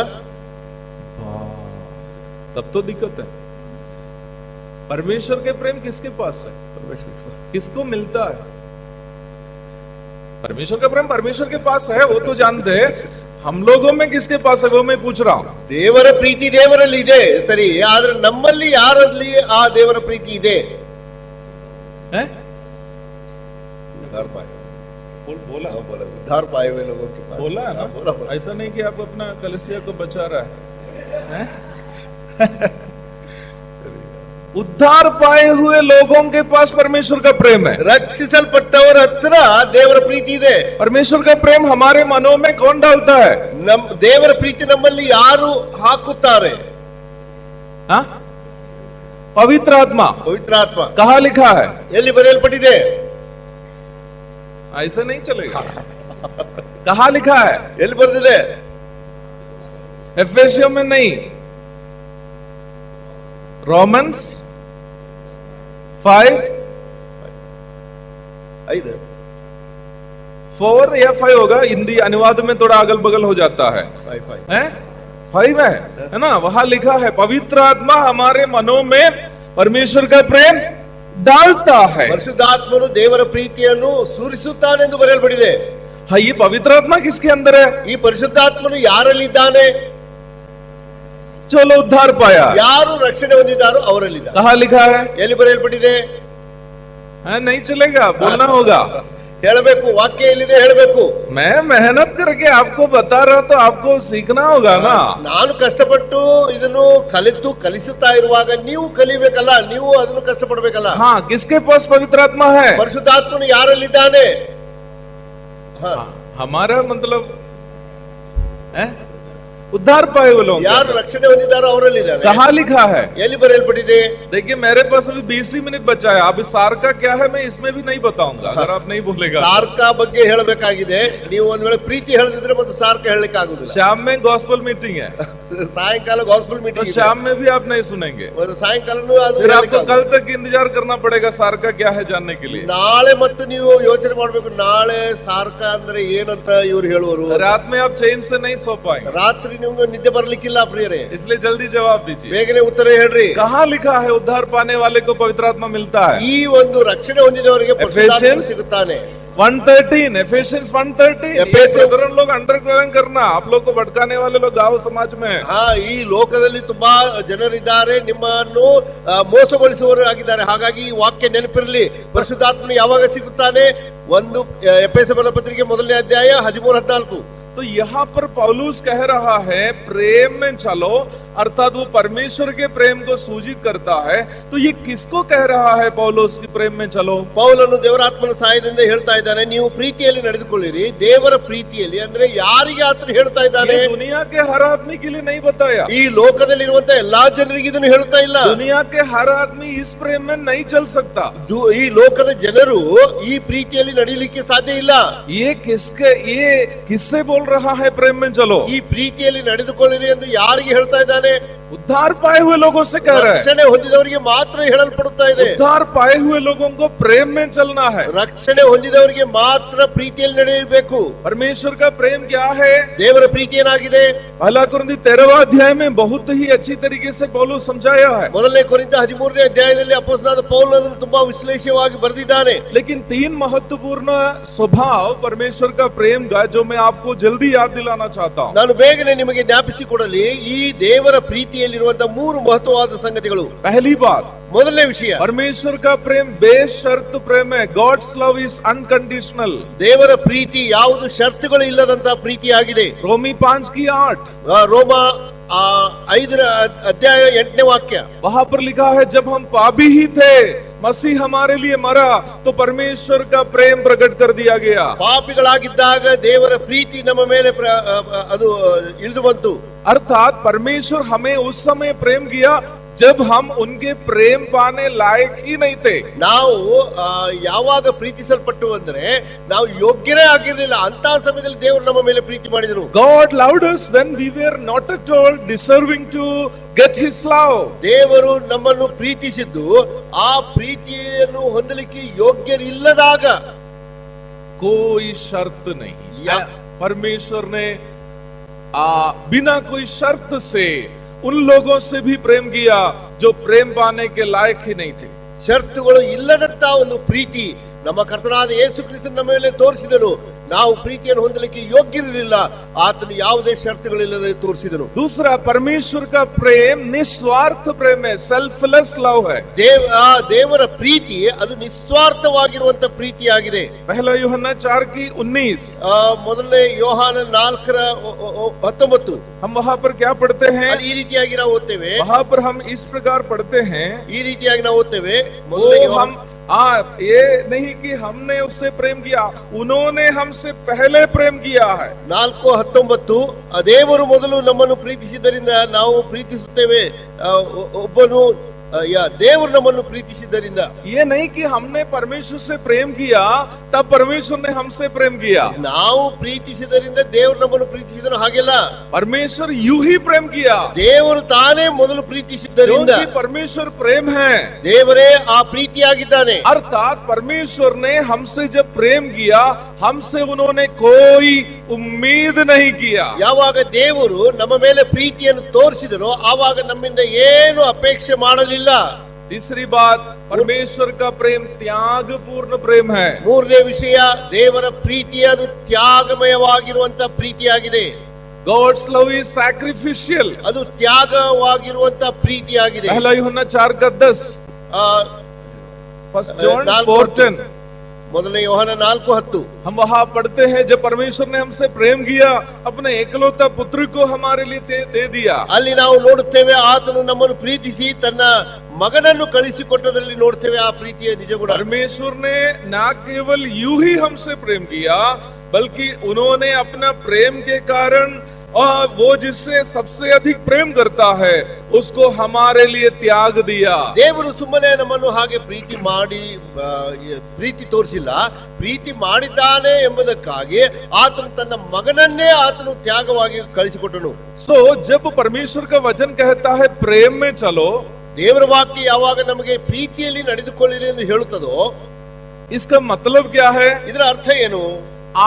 तब तो दिक्कत है. परमेश्वर के प्रेम किसके पास है? किसको मिलता है? परमेश्वर का प्रेम परमेश्वर के पास है, वो तो जानते हैं. हम लोगों में किसके पास है वो मैं पूछ रहा हूं. ದೇವರ ಪ್ರೀತಿ ದೇವರಲ್ಲಿ ಇದೆ ಸರಿ, ಆದ್ರೆ ನಮ್ಮಲ್ಲಿ ಯಾರಲ್ಲಿ ಆ ದೇವರ ಪ್ರೀತಿ ಇದೆ? हैं? उद्धार पाए. बोला उद्धार पाए हुए लोगों के पास बोला है ना. बोला. ऐसा नहीं कि आप अपना कलीसिया को बचा रहा है. उद्धार पाए हुए लोगों के पास परमेश्वर का प्रेम है. ರಕ್ಷಿಸಲ್ಪಟ್ಟವರ ಹತ್ರ ದೇವರ ಪ್ರೀತಿ ಇದೆ. परमेश्वर का प्रेम हमारे मनों में कौन डालता है? ದೇವರ ಪ್ರೀತಿ ನಮ್ಮಲ್ಲಿ ಯಾರು ಹಾಕುತ್ತಾರೆ? हाँ? पवित्र आत्मा. ಪವಿತ್ರ ಆತ್ಮ. कहाँ लिखा है? ಎಲ್ಲಿ ಬರೆಯಲ್ಪಟ್ಟಿದೆ? ऐसे नहीं चलेगा. कहाँ लिखा है? ಎಲ್ಲಿ ಬರೆದಿದೆ? एफेसियों में नहीं, रोमन्स 5 4 या 5 होगा. हिंदी अनुवाद में थोड़ा अगल बगल हो जाता है. 5 है ना. वहां लिखा है पवित्र आत्मा हमारे मनों में परमेश्वर का प्रेम डालता है. ಪರಿಶುದ್ಧಾತ್ಮನು ದೇವರ ಪ್ರೀತಿಯನ್ನು ಸುರಿಸುತ್ತಾನೆಂದು ಬರೆಯಲ್ಪಟ್ಟಿದೆ. हाँ, ये पवित्र आत्मा किसके अंदर है? ಈ ಪರಿಶುದ್ಧಾತ್ಮನು ಯಾರಲ್ಲಿದ್ದಾನೆ? चलो उद्धार पाया. ಯಾರು ರಕ್ಷಣೆ ಹೊಂದಿದ್ದಾರೋ ಅವರಲ್ಲಿದ್ದಾನೆ. कहाँ लिखा है? ಎಲ್ಲಿ ಬರೆಯಲ್ಪಟ್ಟಿದೆ? नहीं चलेगा, बोलना होगा. ಹೇಳಬೇಕು, ವಾಕ್ಯ ಎಲ್ಲಿದೆ ಹೇಳಬೇಕು. मैं मेहनत करके आपको बता रहा तो आपको सीखना होगा ना. ನಾನು ಕಷ್ಟಪಟ್ಟು ಇದನ್ನು ಕಲಿಸುತ್ತಾ ಇರುವಾಗ ನೀವು ಕಲಿಬೇಕಲ್ಲ, ನೀವು ಅದನ್ನು ಕಷ್ಟಪಡಬೇಕಲ್ಲ. हाँ, किसके पास पवित्र आत्मा है? ಪರಿಶುದ್ಧಾತ್ಮನು ಯಾರಲ್ಲಿದ್ದಾನೆ? हमारा मतलब है उद्धार पाए हुए लोग ಯಾರು ರಕ್ಷಣೆ ಹೊಂದಿದ್ದಾರೋ ಅವರಲ್ಲಿದ್ದಾರೆ. कहाँ लिखा है? ಎಲ್ಲಿ ಬರೆಯಲ್ಪಟ್ಟಿದೆ? देखिए मेरे पास अभी 20 ही मिनट बचा है. अभी सार का क्या है मैं इसमें भी नहीं बताऊंगा अगर आप नहीं बोलेगा. ಸಾರ್ಕ ಬಗ್ಗೆ ಹೇಳಬೇಕಾಗಿದೆ. ನೀವು ಒಂದ್ ವೇಳೆ ಪ್ರೀತಿ ಹೇಳದಿದ್ರೆ ಮತ್ತೆ ಸಾರ್ಕ ಹೇಳಲಿಕ್ಕೆ ಆಗುದಿಲ್ಲ. शाम में गॉस्पेल मीटिंग है. ಸಾಯಂಕಾಲ ಗಾಸ್ಪಲ್ तो ಮೀಟಿಂಗ್ ಇದೆ. शाम में भी आप नहीं सुनेंगे. ಸಾಯಂಕಾಲನೂ ಅದು फिर आपको कल तक इंतजार करना पड़ेगा सार का क्या है जानने के लिए. ನಾಳೆ ಮತ್ತೆ ನೀವು ಯೋಚನೆ ಮಾಡ್ಬೇಕು, ನಾಳೆ ಸಾರ್ಕ ಅಂದ್ರೆ ಏನಂತ ಇವ್ರು ಹೇಳುವರು. रात में आप चैन से नहीं सो पाएंगे. ರಾತ್ರಿ ನಿಮ್ಗೆ ನಿದ್ದೆ ಬರ್ಲಿಕ್ಕಿಲ್ಲ ಪ್ರಿಯರೇ. इसलिए जल्दी जवाब दीजिए. ಬೇಗನೆ ಉತ್ತರ ಹೇಳ್ರಿ. कहाँ लिखा है उद्धार पाने वाले को पवित्र आत्मा मिलता है? ಈ ಒಂದು ರಕ್ಷಣೆ ಹೊಂದಿದವರಿಗೆ ಪರಿಶುದ್ಧಾತ್ಮ ಸಿಗುತ್ತಾನೆ. 113 Ephesians 113 ब्रदरन लोग अंडरग्राउंड करना, आप लोग को भटकाने वाले लोग गांव समाज में. ಈ ಲೋಕದಲ್ಲಿ ತುಂಬಾ ಜನರಿದ್ದಾರೆ, ನಿಮ್ಮನ್ನು ಮೋಸಗೊಳಿಸುವವರು ಆಗಿದ್ದಾರೆ. ಹಾಗಾಗಿ ಈ ವಾಕ್ಯ ನೆನಪಿರಲಿ. ಪರಿಶುದ್ಧಾತ್ಮನು ಯಾವಾಗ ಸಿಗುತ್ತಾನೆ? 1 ಎಫೆಸರ ಪತ್ರಿಕೆ 1ನೇ ಅಧ್ಯಾಯ 13-14. तो यहाँ पर पौलुस कह रहा है प्रेम में चलो, अर्थात वो परमेश्वर के प्रेम को सूचित करता है. तो ये किसको कह रहा है पौलुस की प्रेम में चलो? ಪೌಲನು ದೇವರಾತ್ಮನ ಸಹಾಯದಿಂದ ಹೇಳ್ತಾ ಇದ್ದಾನೆ, ನೀವು ಪ್ರೀತಿಯಲ್ಲಿ ನಡೆದುಕೊಳ್ಳಿರಿ. ದೇವರ ಪ್ರೀತಿಯಲ್ಲಿ ಅಂದ್ರೆ ಯಾರಿಗೆ ಆತನು ಹೇಳ್ತಾ ಇದ್ದಾನೆ? दुनिया के हर आदमी के लिए नहीं बताया. ಈ ಲೋಕದಲ್ಲಿರುವಂತ ಎಲ್ಲಾ ಜನರಿಗೆ ಇದನ್ನು ಹೇಳ್ತಾ ಇಲ್ಲ. दुनिया के हर आदमी इस प्रेम में नहीं चल सकता. ಈ ಲೋಕದ ಜನರು ಈ ಪ್ರೀತಿಯಲ್ಲಿ ನಡೆಯಲಿಕ್ಕೆ ಸಾಧ್ಯ ಇಲ್ಲ. ये किससे बोल रहा है प्रेम में चलो? ಈ ಪ್ರೀತಿಯಲ್ಲಿ ನಡೆದುಕೊಳ್ಳಿರಿ ಎಂದು ಯಾರಿಗೆ ಹೇಳ್ತಾ ಇದ್ದಾನೆ? उद्धार पाए हुए लोगों से कह रहा है. ರಕ್ಷಣೆ ಹೊಂದಿದವರಿಗೆ ಮಾತ್ರ ಹೇಳಲ್ಪಡುತ್ತಾ ಇದೆ. उद्धार पाए हुए लोगों को प्रेम में चलना है. ರಕ್ಷಣೆ ಹೊಂದಿದವರಿಗೆ ಮಾತ್ರ ಪ್ರೀತಿಯಲ್ಲಿ ನಡೆಯಬೇಕು. परमेश्वर का प्रेम क्या है? ದೇವರ ಪ್ರೀತಿ ಏನಾಗಿದೆ? पहला कुरिन्थी 13वां अध्याय में बहुत ही अच्छी तरीके से पौलुस समझाया है. 1 ಕೊರಿಂಥ 13ನೇ ಅಧ್ಯಾಯದಲ್ಲಿ ಅಪೊಸ್ತಲನಾದ ಪೌಲನು ಅದನ್ನು ತುಂಬಾ ವಿಶ್ಲೇಷವಾಗಿ ಬರೆದಿದ್ದಾನೆ. लेकिन 3 महत्वपूर्ण स्वभाव परमेश्वर का प्रेम का जो मैं आपको जल्दी याद दिलाना चाहता हूँ. ನಾನು ಬೇಗನೆ ನಿಮಗೆ ಜ್ಞಾಪಿಸಿಕೊಡಲಿ ಈ ದೇವರ ಪ್ರೀತಿಯಲ್ಲಿರುವಂತಹ 3 ಮಹತ್ವವಾದ ಸಂಗತಿಗಳು. पहली बात, ಮೊದಲನೇ ವಿಷಯ, परमेश्वर का प्रेम बेशर्त प्रेम है. God's love is unconditional. ದೇವರ ಪ್ರೀತಿ ಯಾವುದು ಷರತ್ತುಗಳು ಇಲ್ಲದಂತಹ ಪ್ರೀತಿಯಾಗಿದೆ. रोमी 5:8 ರೋಮ 5ರ ಅಧ್ಯಾಯ 8ನೇ ವಾಕ್ಯ. वहां पर लिखा है जब हम पापी ही थे मसीह हमारे लिए मरा तो परमेश्वर का प्रेम प्रकट कर दिया गया. ಪಾಪಿಗಳಾಗಿದ್ದಾಗ ದೇವರ ಪ್ರೀತಿ ನಮ್ಮ ಮೇಲೆ ಅದು ಇಳಿದು ಬಂತು. अर्थात परमेश्वर हमें उस समय प्रेम किया जब हम उनके प्रेम पाने लायक ही नहीं थे. ನಾವು ಯಾವಾಗ ಪ್ರೀತಿಸಲ್ಪಟ್ಟು ಅಂದ್ರೆ ನಾವು ಯೋಗ್ಯರೇ ಆಗಿರಲಿಲ್ಲ. ಅಂತ ಸಮಯದಲ್ಲಿ ದೇವರು ನಮ್ಮ ಮೇಲೆ ಪ್ರೀತಿ ಮಾಡಿದರು. God loved us when we were not at all deserving to get his love. ದೇವರು ನಮ್ಮನ್ನು ಪ್ರೀತಿಸಿದ್ದು ಆ ಪ್ರೀತಿಯನ್ನು ಹೊಂದಲಿಕ್ಕೆ ಯೋಗ್ಯರಿಲ್ಲದಾಗ. कोई शर्त नहीं. परमेश्वर ने बिना कोई शर्त से उन लोगों से भी प्रेम किया जो प्रेम पाने के लायक ही नहीं थे. ಷರತ್ತುಗಳು ಇಲ್ಲದಂತ ಒಂದು ಪ್ರೀತಿ ನಮ್ಮ ಕರ್ತನಾದ ಯೇಸು ಕ್ರಿಸ್ತನ ನಮ್ಮ ಮೇಲೆ ತೋರಿಸಿದನು. ನಾವು ಪ್ರೀತಿಯನ್ನು ಹೊಂದಲಿಕ್ಕೆ ಯೋಗ್ಯರಿರಲಿಲ್ಲ, ಆತನು ಯಾವುದೇ ಷರತ್ತುಗಳಿಲ್ಲದೆ ತೋರಿಸಿದನು. दूसरा, परमेश्वर का प्रेम निस्वार्थ प्रेम है, सेल्फलेस लव है. ದೇವರ ಪ್ರೀತಿ ಅದು ನಿಸ್ವಾರ್ಥವಾಗಿರುವಂತ ಪ್ರೀತಿಯಾಗಿದೆ. पहला यूहन्ना 4:19 ಮೊದಲನೇ ಯೋಹಾನ 4:19 हम वहां पर क्या पढ़ते हैं? ಈ ರೀತಿಯಾಗಿ ನಾವು ಓದ್ತೇವೆ. वहां पर हम इस प्रकार पढ़ते हैं, ಈ ರೀತಿಯಾಗಿ ನಾವು ಓದ್ತೇವೆ. ಮೊದಲನೇ ಯೋಹಾನ ये नहीं कि हमने उससे प्रेम किया, उन्होंने हमसे पहले प्रेम किया है. 4:19 ದೇವರು ಮೊದಲು ನಮ್ಮನ್ನು ಪ್ರೀತಿಸಿದ್ದರಿಂದ ನಾವು ಪ್ರೀತಿಸುತ್ತೇವೆ. ಒಬ್ಬನು ದೇವರು ನಮ್ಮನ್ನು ಪ್ರೀತಿಸಿದ್ದರಿಂದ. ये नहीं कि हमने परमेश्वर से प्रेम किया तब परमेश्वर ने हमसे प्रेम किया. ನಾವು ಪ್ರೀತಿಸಿದ್ದರಿಂದ ದೇವರು ನಮ್ಮನ್ನು ಪ್ರೀತಿಸಿದನು, ಹಾಗೆಲ್ಲ. परमेश्वर यूं ही प्रेम किया. ದೇವರು ತಾನೇ ಮೊದಲು ಪ್ರೀತಿಸಿದ್ದರಿಂದ. क्योंकि परमेश्वर प्रेम है. ದೇವರೇ ಆ ಪ್ರೀತಿಯಾಗಿದ್ದಾನೆ. अर्थात परमेश्वर ने हमसे जब प्रेम किया हमसे उन्होंने कोई उम्मीद नहीं किया. ಯಾವಾಗ ದೇವರು ನಮ್ಮ ಮೇಲೆ ಪ್ರೀತಿಯನ್ನು ತೋರಿಸಿದನೋ ಆವಾಗ ನಮ್ಮಿಂದ ಏನು ಅಪೇಕ್ಷೆ ಮಾಡಲಿಲ್ಲ. तीसरी बात, परमेश्वर का प्रेम त्यागपूर्ण प्रेम है. ಮೂರನೇ ವಿಷಯ, ದೇವರ ಪ್ರೀತಿ ಅದು ತ್ಯಾಗಮಯವಾಗಿರುವಂತ ಪ್ರೀತಿಯಾಗಿದೆ. God's love is sacrificial. ಅದು ತ್ಯಾಗವಾಗಿರುವಂತ ಪ್ರೀತಿಯಾಗಿದೆ. पहला यूहन्ना 4:10 1 John 4:10 ಮೊದಲನೇ ಯೋಹಾನ 4:10 हम वहां पढ़ते हैं जब परमेश्वर ने हमसे प्रेम किया अपने एकलौता पुत्र को हमारे लिए दे दिया. ಅಲ್ಲಿ ನಾವು ನೋಡುತ್ತೇವೆ ಆತನು ನಮ್ಮನ್ನು ಪ್ರೀತಿಸಿ ತನ್ನ ಮಗನನ್ನು ಕಳಿಸಿಕೊಟ್ಟದಲ್ಲಿ ನೋಡ್ತೇವೆ ಆ ಪ್ರೀತಿಯ ನಿಜ ಗುಣ. परमेश्वर ने न केवल यूं ही हमसे प्रेम किया बल्कि उन्होंने अपना प्रेम के कारण और वो जिससे सबसे अधिक प्रेम करता है उसको हमारे लिए त्याग दिया। ದೇವರು ಸುಮ್ಮನೆ ನಮ್ಮನ್ನು ಹಾಗೆ ಪ್ರೀತಿ ತೋರಿಸಿಲ್ಲ, ಪ್ರೀತಿ ಮಾಡಿದ್ದಾನೆ ಎಂಬುದಕ್ಕಾಗಿ ಆತನು ತನ್ನ ಮಗನನ್ನೇ ಆತನು ತ್ಯಾಗವಾಗಿ ಕಳಿಸಿಕೊಟ್ಟನು. सो जब परमेश्वर का वचन कहता है प्रेम में चलो, ದೇವರ ವಾಕ್ಯ ಯಾವಾಗ ನಮಗೆ ಪ್ರೀತಿಯಲ್ಲಿ ನಡೆದುಕೊಳ್ಳಿರಿ ಎಂದು ಹೇಳುತ್ತದೋ, इसका मतलब क्या है? ಇದರ ಅರ್ಥ ಏನು?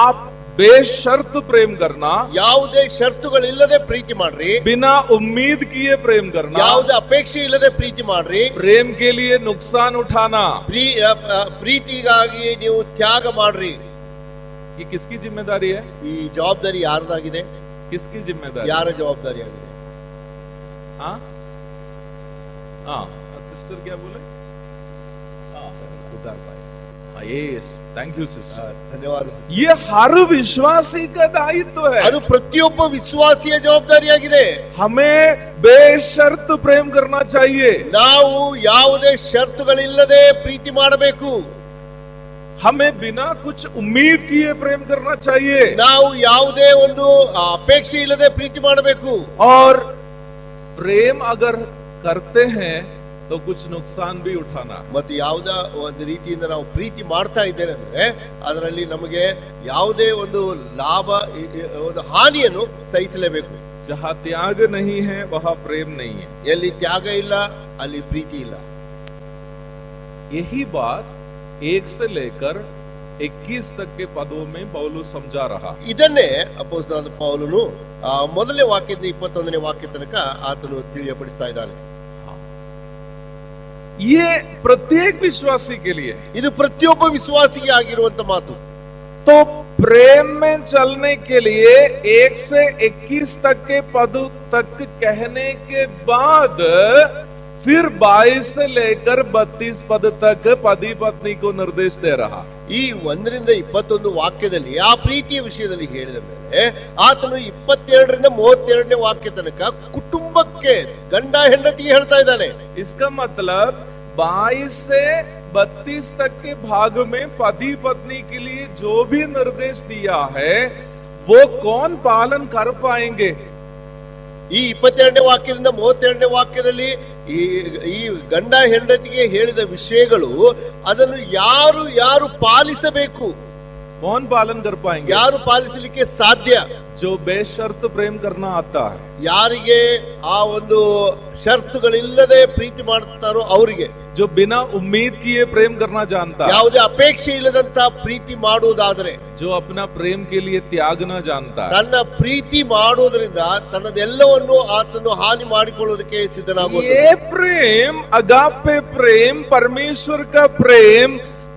आप बेशर्त प्रेम करना, ಯಾವುದೇ ಷರತ್ತುಗಳಿಲ್ಲದೆ ಪ್ರೀತಿ ಮಾಡ್ರಿ, बिना उम्मीद किए प्रेम करना, ಯಾವುದೇ ಅಪೇಕ್ಷೆ ಇಲ್ಲದೆ ಪ್ರೀತಿ ಮಾಡ್ರಿ, प्रेम के लिए नुकसान उठाना, ಪ್ರೀತಿಗಾಗಿ ನೀವು ತ್ಯಾಗ ಮಾಡ್ರಿ. ये किसकी जिम्मेदारी है? ಈ ಜವಾಬ್ದಾರಿ ಯಾರದಾಗಿದೆ? किसकी जिम्मेदारी? ಯಾರ ಜವಾಬ್ದಾರಿ ಆಗಿದೆ? हाँ हाँ, सिस्टर क्या बोले? यस, थैंक यू सिस्टर, धन्यवाद. ये हर विश्वासी का दायित्व है. ಅದು ಪ್ರತಿಯೊಬ್ಬ ವಿಶ್ವಾಸಿಯ ಜವಾಬ್ದಾರಿಯಾಗಿದೆ. हमें बेशर्त प्रेम करना चाहिए. ನಾವು ಯಾವುದೇ ಷರತ್ತುಗಳಿಲ್ಲದೆ ಪ್ರೀತಿ ಮಾಡಬೇಕು. हमें बिना कुछ उम्मीद किए प्रेम करना चाहिए. ನಾವು ಯಾವುದೇ ಒಂದು ಅಪೇಕ್ಷೆ ಇಲ್ಲದೆ ಪ್ರೀತಿ ಮಾಡಬೇಕು. और प्रेम अगर करते हैं तो कुछ नुकसान भी उठाना. ಮತ್ತು ಯಾವುದ ಒಂದು ರೀತಿಯಿಂದ ನಾವು ಪ್ರೀತಿ ಮಾಡ್ತಾ ಇದ್ದೇವೆ ಅಂದ್ರೆ ಅದರಲ್ಲಿ ನಮಗೆ ಯಾವುದೇ ಒಂದು ಲಾಭ, ಒಂದು ಹಾನಿಯನ್ನು ಸಹಿಸಲೇಬೇಕು. जहाँ त्याग नहीं है वहाँ प्रेम नहीं है. ಎಲ್ಲಿ ತ್ಯಾಗ ಇಲ್ಲ ಅಲ್ಲಿ ಪ್ರೀತಿ ಇಲ್ಲ. यही बात 1 से लेकर 21 तक के पदों में पौलुस समझा रहा. ಇದನ್ನೇ ಅಪೊಸ್ತಲನಾದ ಪೌಲನು ಮೊದಲನೇ ವಾಕ್ಯದಿಂದ 21ನೇ ವಾಕ್ಯ ತನಕ ಆತನು ತಿಳಿಯಪಡಿಸ್ತಾ ಇದ್ದಾನೆ. ये प्रत्येक विश्वासी के लिए, ಇದು ಪ್ರತಿಯೊಬ್ಬ ವಿಶ್ವಾಸಿಗೆ ಆಗಿರುವಂತ ಮಾತು. तो प्रेम में चलने के लिए 1 से 21 तक के पद तक कहने के बाद फिर 22 से लेकर 32 पद तक पति पत्नी को निर्देश दे रहा. ಈ 1ರಿಂದ 21 ವಾಕ್ಯದಲ್ಲಿ ಆ ಪ್ರೀತಿಯ ವಿಷಯದಲ್ಲಿ ಹೇಳಿದ ಮೇಲೆ ಆತನು 22ರಿಂದ 32ನೇ ವಾಕ್ಯ ತನಕ ಕುಟುಂಬಕ್ಕೆ, ಗಂಡ ಹೆಂಡತಿಗೆ ಹೇಳ್ತಾ ಇದ್ದಾನೆ. इसका मतलब 22 से 32 तक के भाग में पति पत्नी के लिए जो भी निर्देश दिया है वो कौन पालन कर पाएंगे? ಈ 22ನೇ ವಾಕ್ಯದಿಂದ 32ನೇ ವಾಕ್ಯದಲ್ಲಿ ಈ ಗಂಡ ಹೆಂಡತಿಗೆ ಹೇಳಿದ ವಿಷಯಗಳು ಅದನ್ನು ಯಾರು ಪಾಲಿಸಬೇಕು? कौन पालन कर पाएंगे? ಯಾರು ಪಾಲಿಸಲಿಕ್ಕೆ ಸಾಧ್ಯ? जो बेशर्त प्रेम करना आता है. ಯಾರಿಗೆ ಆ ಒಂದು ಷರತ್ತುಗಳಿಲ್ಲದೆ ಪ್ರೀತಿ ಮಾಡುತ್ತಾರೋ ಅವರಿಗೆ. जो बिना उम्मीद किए प्रेम करना जानता है. ಯಾವುದೇ ಅಪೇಕ್ಷೆ ಇಲ್ಲದಂತ ಪ್ರೀತಿ ಮಾಡುವುದಾದರೆ, जो अपना प्रेम के लिए त्यागना जानता है. ತನ್ನ ಪ್ರೀತಿ ಮಾಡುವುದರಿಂದ ತನ್ನದೆಲ್ಲವನ್ನು ಆತನು ಹಾನಿ ಮಾಡಿಕೊಳ್ಳುವುದಕ್ಕೆ ಸಿದ್ಧನಾಗುವುದು. ये प्रेम, अगापे प्रेम, परमेश्वर का प्रेम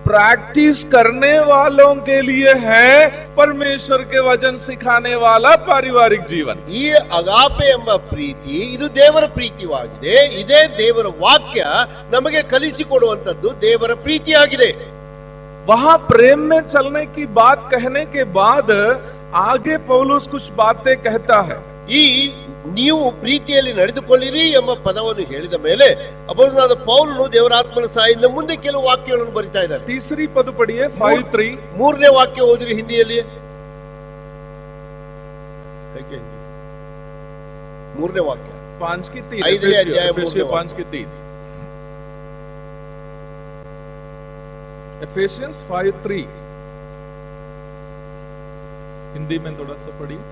प्रैक्टिस करने वालों के लिए है. परमेश्वर के वचन सिखाने वाला पारिवारिक जीवन. ಈ ಅಗಾಪೆ ಎಂಬ ಪ್ರೀತಿ ಇದು ದೇವರ ಪ್ರೀತಿಯಾಗಿದೆ. ಇದೇ ದೇವರ ವಾಕ್ಯ ನಮಗೆ ಕಲಿಸಿಕೊಡುವಂತದ್ದು ದೇವರ ಪ್ರೀತಿಯಾಗಿದೆ. वहां प्रेम में चलने की बात कहने के बाद आगे पौलुस कुछ बातें कहता है. ಈ ನೀವು ಪ್ರೀತಿಯಲ್ಲಿ ನಡೆದುಕೊಳ್ಳಿರಿ ಎಂಬ ಪದವನ್ನು ಹೇಳಿದ ಮೇಲೆ ಅಪೊಸ್ತಲನಾದ ಪೌಲನು ದೇವರ ಆತ್ಮನ ಸಹಾಯದಿಂದ ಮುಂದೆ ಕೆಲವು ವಾಕ್ಯಗಳನ್ನು ಬರಿತಾ ಇದ್ದಾರೆ. तीसरी पद पढ़िए 5:3. 3ನೇ ವಾಕ್ಯ ಓದಿರಿ ಹಿಂದಿಯಲ್ಲಿ. 3ನೇ ವಾಕ್ಯ 5:3. 5ನೇ ಅಧ್ಯಾಯ 5:3. Ephesians 5:3. हिंदी में थोड़ा सा पढ़िए.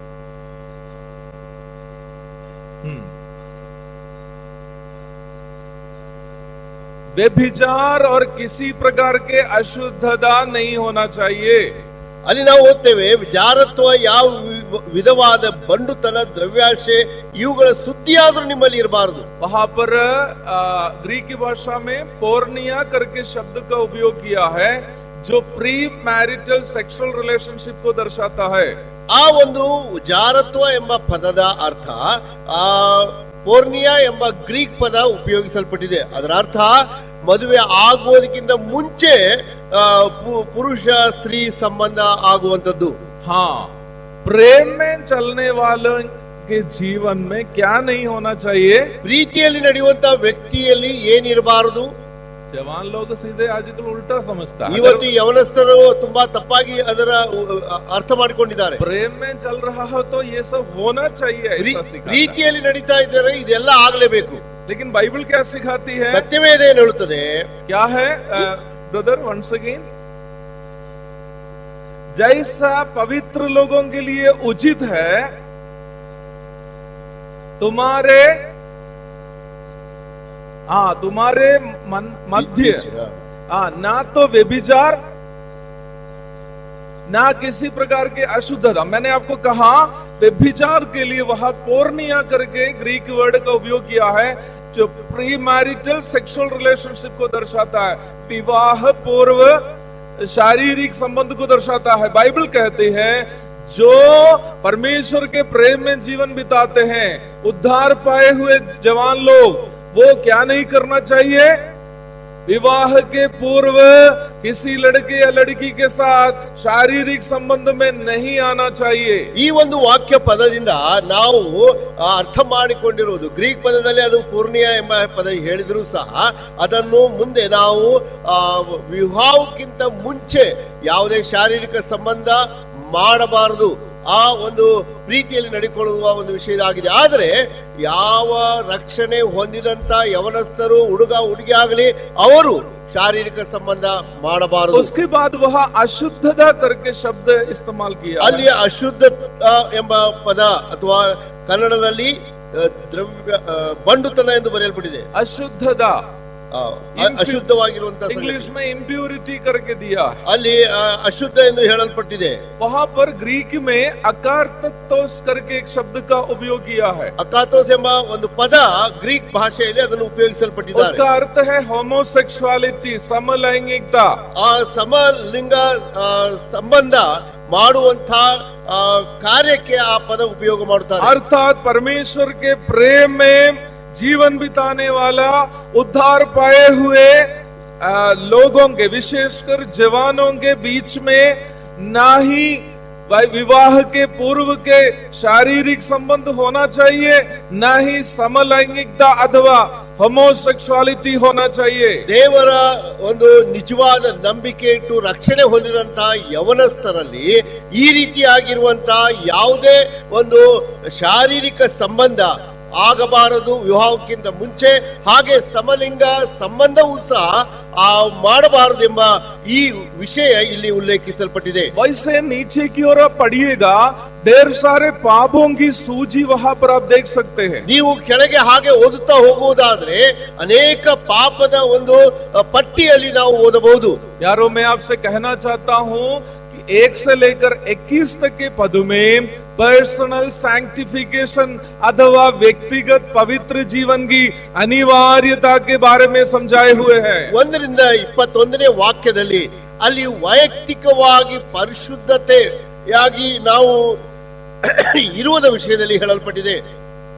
व्यभिचार और किसी प्रकार के अशुद्धता नहीं होना चाहिए. ಅಲ್ಲಿ ನಾವು ಓದ್ತೇವೆ, ಜಾರತ್ವ, ಯಾವ ವಿಧವಾದ ಬಂಡುತನ, ದ್ರವ್ಯಾಶೆ ಇವುಗಳ ಸುದ್ದಿಯಾದ್ರೂ ನಿಮ್ಮಲ್ಲಿ ಇರಬಾರದು. वहां पर ग्रीक भाषा में पोर्निया करके शब्द का उपयोग किया है जो प्री मैरिटल सेक्सुअल रिलेशनशिप को दर्शाता है. ಆ ಒಂದು ಜಾರತ್ವ ಎಂಬ ಪದದ ಅರ್ಥ ಪೋರ್ನಿಯಾ ಎಂಬ ಗ್ರೀಕ್ ಪದ ಉಪಯೋಗಿಸಲ್ಪಟ್ಟಿದೆ. ಅದರ ಅರ್ಥ ಮದುವೆ ಆಗುವುದಕ್ಕಿಂತ ಮುಂಚೆ ಪುರುಷ ಸ್ತ್ರೀ ಸಂಬಂಧ ಆಗುವಂತದ್ದು. हाँ, प्रेम में चलने वालों के जीवन में क्या नहीं होना चाहिए? ಪ್ರೀತಿಯಲ್ಲಿ ನಡೆಯುವಂತ ವ್ಯಕ್ತಿಯಲ್ಲಿ ಏನಿರಬಾರದು? जवान लोग सीधे आजकल उल्टा समझता है। ಇವತ್ತು ಯವನಸ್ಥರು ತುಂಬಾ ತಪ್ಪಾಗಿ ಅದರ ಅರ್ಥ ಮಾಡಿಕೊಂಡಿದ್ದಾರೆ। प्रेम में चल रहा हो तो ये सब होना चाहिए ऐसा सिखाता है। ರೀತಿಯಲ್ಲಿ ನಡೀತಾ ಇದ್ದಾರೆ, ಇದೆಲ್ಲ ಆಗಲೇಬೇಕು। लेकिन बाइबल क्या सिखाती है? ಸತ್ಯವೇದ ಏನು ಹೇಳುತ್ತದೆ? क्या है ब्रदर? वंस अगेन, जैसा पवित्र लोगों के लिए उचित है तुम्हारे मध्य ना तो व्यभिचार ना किसी प्रकार के अशुद्धता। मैंने आपको कहा व्यभिचार के लिए वहां पोर्निया करके ग्रीक वर्ड का उपयोग किया है, जो प्री मैरिटल सेक्सुअल रिलेशनशिप को दर्शाता है, विवाह पूर्व शारीरिक संबंध को दर्शाता है। बाइबल कहती है जो परमेश्वर के प्रेम में जीवन बिताते हैं, उद्धार पाए हुए जवान लोग, वो क्या नहीं करना चाहिए? विवाह के पूर्व किसी लड़के या लड़की के साथ शारीरिक संबंध में नहीं आना चाहिए। ಈ ಒಂದು ವಾಕ್ಯ ಪದದಿಂದ ನಾವು ಅರ್ಥ ಮಾಡಿಕೊಂಡಿರುವುದು, ಗ್ರೀಕ್ ಪದದಲ್ಲಿ ಅದು ಪೂರ್ಣಿಯ ಎಂಬ ಪದ ಹೇಳಿದ್ರು ಸಹ ಅದನ್ನು ಮುಂದೆ ನಾವು ವಿವಾಹಕ್ಕಿಂತ ಮುಂಚೆ ಯಾವುದೇ ಶಾರೀರಿಕ ಸಂಬಂಧ ಮಾಡಬಾರದು, ಆ ಒಂದು ಪ್ರೀತಿಯಲ್ಲಿ ನಡಿಕೊಳ್ಳುವ ಒಂದು ವಿಷಯ ಆಗಿದೆ। ಆದರೆ ಯಾವ ರಕ್ಷಣೆ ಹೊಂದಿದಂತ ಯವನಸ್ಥರು, ಹುಡುಗ ಹುಡುಗಿ ಆಗಲಿ, ಅವರು ಶಾರೀರಿಕ ಸಂಬಂಧ ಮಾಡಬಾರದು। उसके बाद वह अशुद्धता करके शब्द इस्तेमाल किया। ಅಲ್ಲಿ ಅಶುದ್ಧ ಎಂಬ ಪದ ಅಥವಾ ಕನ್ನಡದಲ್ಲಿ ಬಂಡುತನ ಎಂದು ಬರೆಯಲ್ಪಟ್ಟಿದೆ। अशुद्धता ಅಶುದ್ಧವಾಗಿರುವಂತಹ इंग्लिश में इम्प्यूरिटी करके दिया, ಅಲ್ಲಿ ಅಶುದ್ಧ ಎಂದು ಹೇಳಲ್ಪಟ್ಟಿದೆ। वहां पर ग्रीक में अकार्थोस करके एक शब्द का उपयोग किया है। ಅಕಾಥೋಸ್ ಎಂಬ ಒಂದು ಪದ ಗ್ರೀಕ್ ಭಾಷೆಯಲ್ಲಿ ಅದನ್ನು ಉಪಯೋಗಿಸಲ್ಪಟ್ಟಿದ್ದಾರೆ। उसका अर्थ है होमोसेक्सुअलिटी, समलैंगिकता। ಆ ಸಮಲಿಂಗ ಸಂಬಂಧ ಮಾಡುವಂತ ಕಾರ್ಯಕ್ಕೆ ಆ ಪದ ಉಪಯೋಗ ಮಾಡುತ್ತಾರೆ। अर्थात परमेश्वर के प्रेम में जीवन बिताने वाला, उद्धार पाए हुए लोगों के, विशेषकर जवानों के बीच में ना ही विवाह के पूर्व के शारीरिक संबंध होना चाहिए, ना ही समलैंगिकता अथवा ಹೋಮೋಸೆಕ್ಸುಯಾಲಿಟಿ ಹೋನಾ ಚಾಹಿಯೆ। ದೇವರ ಒಂದು ನಿಜವಾದ ನಂಬಿಕೆ ಇಟ್ಟು ರಕ್ಷಣೆ ಹೊಂದಿದಂತಹ ಯವನಸ್ಥರಲ್ಲಿ ಈ ರೀತಿಯಾಗಿರುವಂತಹ ಯಾವುದೇ ಒಂದು ಶಾರೀರಿಕ ಸಂಬಂಧ ಆಗಬಾರದು ವಿವಾಹಕ್ಕಿಂತ ಮುಂಚೆ, ಹಾಗೆ ಸಮಲಿಂಗ ಸಂಬಂಧವೂ ಸಹ ಮಾಡಬಾರದೆಂಬ ಈ ವಿಷಯ ಇಲ್ಲಿ ಉಲ್ಲೇಖಿಸಲ್ಪಟ್ಟಿದೆ। वैसे नीचे की ओर पढ़िएगा, ढेर सारे पापों की सूची वहां पर आप देख सकते हैं। ನೀವು ಕೆಳಗೆ ಹಾಗೆ ಓದುತ್ತಾ ಹೋಗುವುದಾದ್ರೆ ಅನೇಕ ಪಾಪದ ಒಂದು ಪಟ್ಟಿಯಲ್ಲಿ ನಾವು ಓದಬಹುದು। यारों मैं आपसे कहना चाहता हूं कि 1 से लेकर 21 तक के पद में पर्सनल सैंक्टिफिकेशन अथवा व्यक्तिगत पवित्र जीवन की अनिवार्यता के बारे में समझाए हुए हैं। 1 ರಿಂದ 21ನೇ ವಾಕ್ಯದಲ್ಲಿ ಅಲ್ಲಿ ವೈಯಕ್ತಿಕವಾಗಿ ಪರಿಶುದ್ಧತೆಯಾಗಿ ನಾವು ಇರುವುದ ವಿಷಯದಲ್ಲಿ ಹೇಳಲ್ಪಟ್ಟಿದೆ।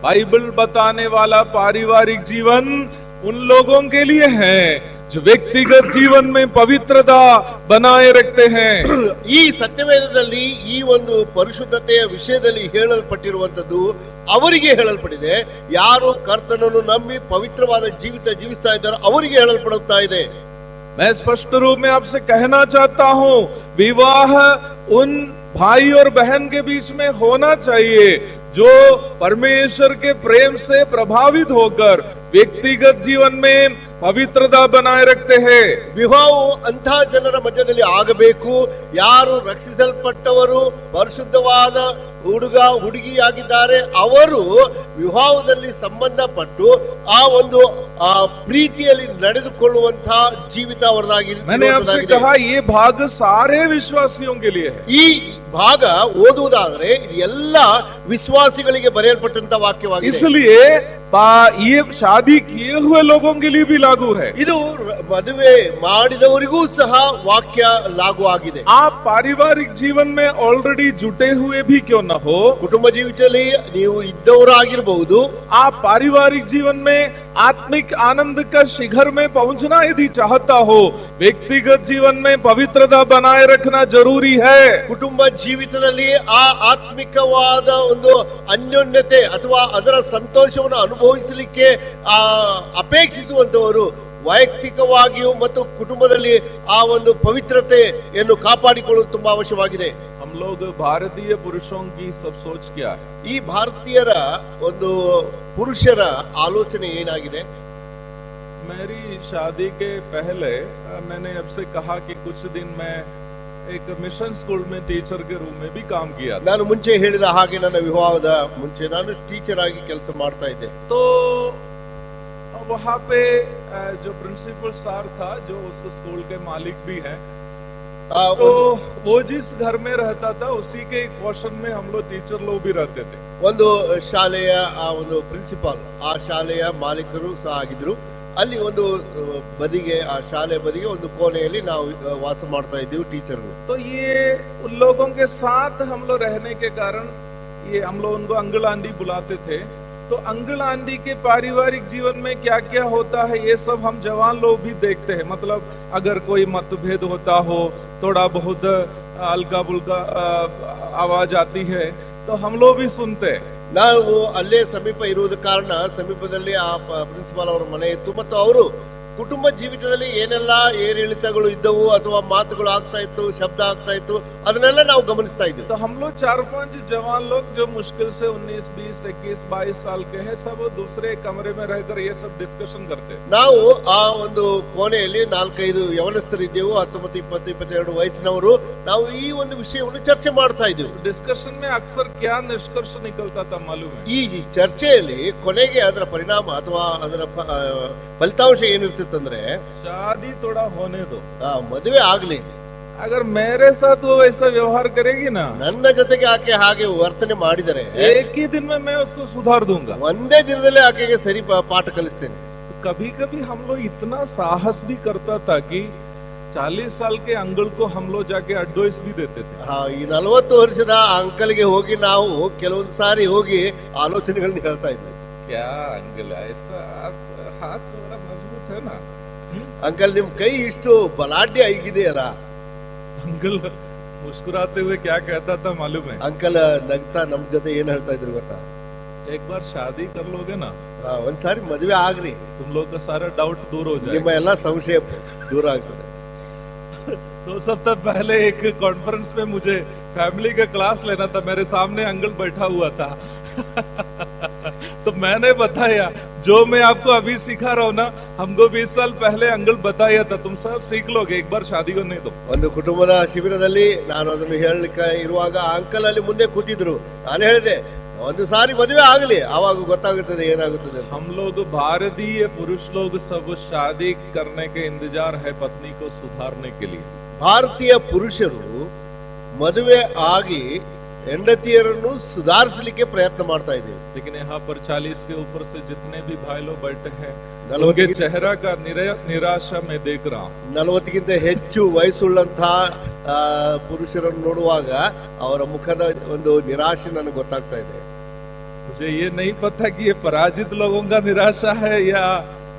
बाइबल बताने वाला पारिवारिक जीवन उन लोगों के लिए है जो व्यक्तिगत जीवन में पवित्रता बनाए रखते हैं। ಈ ಸತ್ಯವೇದದಲ್ಲಿ ಈ ಒಂದು ಪರಿಶುದ್ಧತೆಯ ವಿಷಯದಲ್ಲಿ ಹೇಳಲ್ಪಟ್ಟಿರುವಂತದ್ದು ಅವರಿಗೆ ಹೇಳಲ್ಪಟ್ಟಿದೆ, ಯಾರು ಕರ್ತನನ್ನು ನಂಬಿ ಪವಿತ್ರವಾದ ಜೀವಿತ ಜೀವಿಸ್ತಾ ಇದ್ದಾರೆ ಅವರಿಗೆ ಹೇಳಲ್ಪಡುತ್ತಾ ಇದೆ। मैं स्पष्ट रूप में आपसे कहना चाहता हूं, विवाह उन भाई और बहन के बीच में होना चाहिए जो परमेश्वर के प्रेम से प्रभावित होकर व्यक्तिगत जीवन में पवित्रता बनाए रखते हैं। ವಿವಾಹವು ಅಂಥ ಜನರ ಮಧ್ಯದಲ್ಲಿ ಆಗಬೇಕು ಯಾರು ರಕ್ಷಿಸಲ್ಪಟ್ಟವರು, ಪರಿಶುದ್ಧವಾದ ಹುಡುಗ ಹುಡುಗಿಯಾಗಿದ್ದಾರೆ, ಅವರು ವಿವಾಹದಲ್ಲಿ ಸಂಬಂಧಪಟ್ಟು ಆ ಒಂದು ಪ್ರೀತಿಯಲ್ಲಿ ನಡೆದುಕೊಳ್ಳುವಂತಹ ಜೀವಿತ ಅವರದಾಗಿದೆ। मैंने आपसे कहा ये भाग सारे विश्वासियों के लिए है। ಈ ಭಾಗ ಓದುವುದಾದ್ರೆ ಇದು ಎಲ್ಲ ವಿಶ್ವಾಸಿಗಳಿಗೆ ಬರೆಯಲ್ಪಟ್ಟಂತ ವಾಕ್ಯವಾಗಿದೆ। इसलिए ये शादी किए हुए लोगों के लिए भी लागू है। ಇದು ಮದುವೆ ಮಾಡಿದವರಿಗೂ ಸಹ ವಾಕ್ಯ लागू ಆಗಿದೆ। आप पारिवारिक जीवन में ऑलरेडी जुटे हुए भी क्यों न हो, ಕುಟುಂಬ ಜೀವಿತದಲ್ಲಿ ನೀವು ಇದ್ದವರಾಗಿರಬಹುದು, आप पारिवारिक जीवन में आत्मिक आनंद का शिखर में पहुंचना यदि चाहता हो, व्यक्तिगत जीवन में पवित्रता बनाए रखना जरूरी है। ಕುಟುಂಬ ಜೀವಿತದಲ್ಲಿ ಆ ಆತ್ಮಿಕವಾದ ಒಂದು ಅನ್ಯೋನ್ಯತೆ ಅಥವಾ ಅದರ ಸಂತೋಷವನ್ನು ಅನುಭವಿಸಲಿಕ್ಕೆ ಅಪೇಕ್ಷಿಸುವಂತವರು ವೈಯಕ್ತಿಕವಾಗಿಯೂ ಮತ್ತು ಕುಟುಂಬದಲ್ಲಿ ಆ ಒಂದು ಪವಿತ್ರತೆಯನ್ನು ಕಾಪಾಡಿಕೊಳ್ಳುವುದು ತುಂಬಾ ಅವಶ್ಯವಾಗಿದೆ. हम लोग भारतीय पुरुषों की सब सोच क्या है? ಈ ಭಾರತೀಯರ ಒಂದು ಪುರುಷರ ಆಲೋಚನೆ ಏನಾಗಿದೆ? मेरी शादी के पहले मैंने आपसे कहा कि कुछ दिन मैं एक मिशन स्कूल में टीचर के रूप में भी काम किया. ನಾನು ಮುಂಚೆ ಹೇಳಿದ ಹಾಗೆ ನನ್ನ ವಿವಾಹದ ಮುಂಚೆ ನಾನು ಟೀಚರ್ ಆಗಿ ಕೆಲಸ ಮಾಡ್ತಾ ಇದ್ದೆ. तो वहाँ पे जो प्रिंसिपल सर था, जो उस स्कूल के मालिक भी हैं, तो वो जिस घर में रहता था उसी के एक पोर्शन में हम लोग टीचर लोग भी रहते थे. ಒಂದು ಶಾಲೆಯ ಆ ಒಂದು ಪ್ರಿನ್ಸಿಪಾಲ್ ಆ ಶಾಲೆಯ ಮಾಲೀಕರು ಸಹ ಆಗಿದ್ರು. ಅಲ್ಲಿ ಒಂದು ಬದಿಗೆ ಆ ಶಾಲೆ ಬದಿಗೆ ಒಂದು ಕೋಣೆಯಲ್ಲಿ ನಾವು ವಾಸ ಮಾಡ್ತಾ ಇದ್ದೀವಿ ಟೀಚರ್ಗಳು. तो ये उन लोगों के साथ हम लोग रहने के कारण ये हम लोग उनको अंकल आंटी बुलाते थे. तो अंकल आंटी के पारिवारिक जीवन में क्या क्या होता है ये सब हम जवान लोग भी देखते हैं. मतलब अगर कोई मतभेद होता हो, थोड़ा बहुत हल्का बुल्का आवाज आती है तो हम लोग भी सुनते हैं. ನಾವು ಅಲ್ಲೇ ಸಮೀಪ ಇರುವುದ ಕಾರಣ ಸಮೀಪದಲ್ಲಿ ಆ ಪ್ರಿನ್ಸಿಪಾಲ್ ಅವರ ಮನೆ ಇತ್ತು ಮತ್ತು ಅವರು ಕುಟುಂಬ ಜೀವಿತದಲ್ಲಿ ಏನೆಲ್ಲ ಏರಿಳಿತಗಳು ಇದ್ದವು ಅಥವಾ ಮಾತುಗಳು ಆಗ್ತಾ ಇತ್ತು, ಶಬ್ದ ಆಗ್ತಾ ಇತ್ತು, ಅದನ್ನೆಲ್ಲ ನಾವು ಗಮನಿಸ್ತಾ ಇದ್ವಿ. तो हम लोग 4-5 जवान लोग जो मुश्किल से 19, 20, 21, 22 साल के हैं, सब दूसरे कमरे में रहकर ये सब डिस्कशन करते हैं. ನಾವು ಆ ಒಂದು ಕೋಣೆಯಲ್ಲಿ 4-5 ಯವನಸ್ಥರಿದ್ದೆವು, 19, 20, 22 ವಯಸ್ಸಿನವರು. ನಾವು ಈ ಒಂದು ವಿಷಯವನ್ನು ಚರ್ಚೆ ಮಾಡ್ತಾ ಇದ್ದೆವು. डिस्कशन में अक्सर क्या निष्कर्ष निकलता था मालूम है? ಈ ಚರ್ಚೆಯಲ್ಲಿ ಕೊನೆಗೆ ಅದರ ಪರಿಣಾಮ ಅಥವಾ ಅದರ ಫಲಿತಾಂಶ ಏನಿರ್ತಿತ್ತಂದ್ರೆ, शादी थोड़ा होने दो, ಮದುವೆ ಆಗ್ಲಿ, अगर मेरे साथ वो ऐसा व्यवहार करेगी ना, ನನ್ನ ಜೊತೆಗೆ ಆಕೆ ಹಾಗೆ ವರ್ತನೆ ಮಾಡಿದರೆ एक ही दिन में मैं उसको सुधार दूंगा. ಒಂದೇ ದಿನದಲ್ಲೇ ಆಕೆಗೆ ಸರಿ ಪಾಠ ಕಲಿಸ್ತೇನೆ. कभी कभी हम लोग इतना साहस भी करता था कि 40 साल के अंकल को हम लोग जाके एडवाइस भी देते थे. ಈ 40 ವರ್ಷದ ಅಂಕಲ್ಗೆ ಹೋಗಿ ನಾವು ಕೆಲವೊಂದು ಸಾರಿ ಹೋಗಿ ಆಲೋಚನೆಗಳನ್ನ ಹೇಳ್ತಾ ಇದ್ವಿ. क्या अंकल ऐसा हाथ थोड़ा मजबूत है ना, ಅಂಕಲ್ ನಿಮ್ ಕೈ ಇಷ್ಟು ಬಲಾಢ್ಯ ಆಗಿದೆಯಲ್ಲ. अंकल मुस्कुराते हुए क्या कहता था मालूम है? ಅಂಕಲ್ ನಗ್ತಾ ನಮ್ ಜೊತೆ ಏನ್ ಹೇಳ್ತಾ ಇದ್ರು ಗೊತ್ತಾ? एक बार शादी कर लोगे ना, ಒಂದ್ಸಾರಿ ಮದುವೆ ಆಗ್ರಿ, तुम लोग का सारा डाउट दूर हो जाएगा. ನಿಮ್ಮ ಎಲ್ಲಾ ಸಂಶಯ ದೂರ ಆಗ್ತದೆ. 2 सप्ताह पहले एक कॉन्फ्रेंस में मुझे फैमिली का क्लास लेना था, मेरे सामने अंकल बैठा हुआ था. तो मैंने बताया जो मैं आपको अभी सिखा रहा हूँ ना, हमको 20 साल पहले अंकल बताया था, तुम सब सीख लोगे, एक बार शादी को नहीं दो. ಒಂದು ಕುಟುಂಬದ ಶಿಬಿರದಲ್ಲಿ ನಾನು ಅದನ್ನು ಹೇಳಲಿಕ್ಕೆ ಇರುವಾಗ ಅಂಕಲ್ ಅಲ್ಲಿ ಮುಂದೆ ಕೂತಿದ್ರು. ನಾನು ಹೇಳಿದೆ ಒಂದು ಸಾರಿ ಮದುವೆ ಆಗಲಿ, ಆವಾಗ ಗೊತ್ತಾಗುತ್ತದೆ ಏನಾಗುತ್ತದೆ. हम लोग भारतीय पुरुष लोग सब शादी करने के इंतजार है पत्नी को सुधारने के लिए. ಭಾರತೀಯ ಪುರುಷರು ಮದುವೆ ಆಗಿ ಹೆಂಡತಿಯರನ್ನು ಸುಧಾರಿಸಲಿಕ್ಕೆ ಪ್ರಯತ್ನ ಮಾಡ್ತಾ ಇದ್ದೇವೆ. लेकिन यहाँ पर 40 के ऊपर से जितने भी भाई लोग बैठे हैं, उनके चेहरा का निराशा मैं देख रहा हूँ. 40ಗಿಂತ ಹೆಚ್ಚು ವಯಸ್ಸುಳ್ಳಂತಹ ಪುರುಷರನ್ನು ನೋಡುವಾಗ ಅವರ ಮುಖದ ಒಂದು ನಿರಾಶೆ ನನಗೆ ಗೊತ್ತಾಗ್ತಾ ಇದೆ. मुझे ये नहीं पता कि ये पराजित लोगों का निराशा है या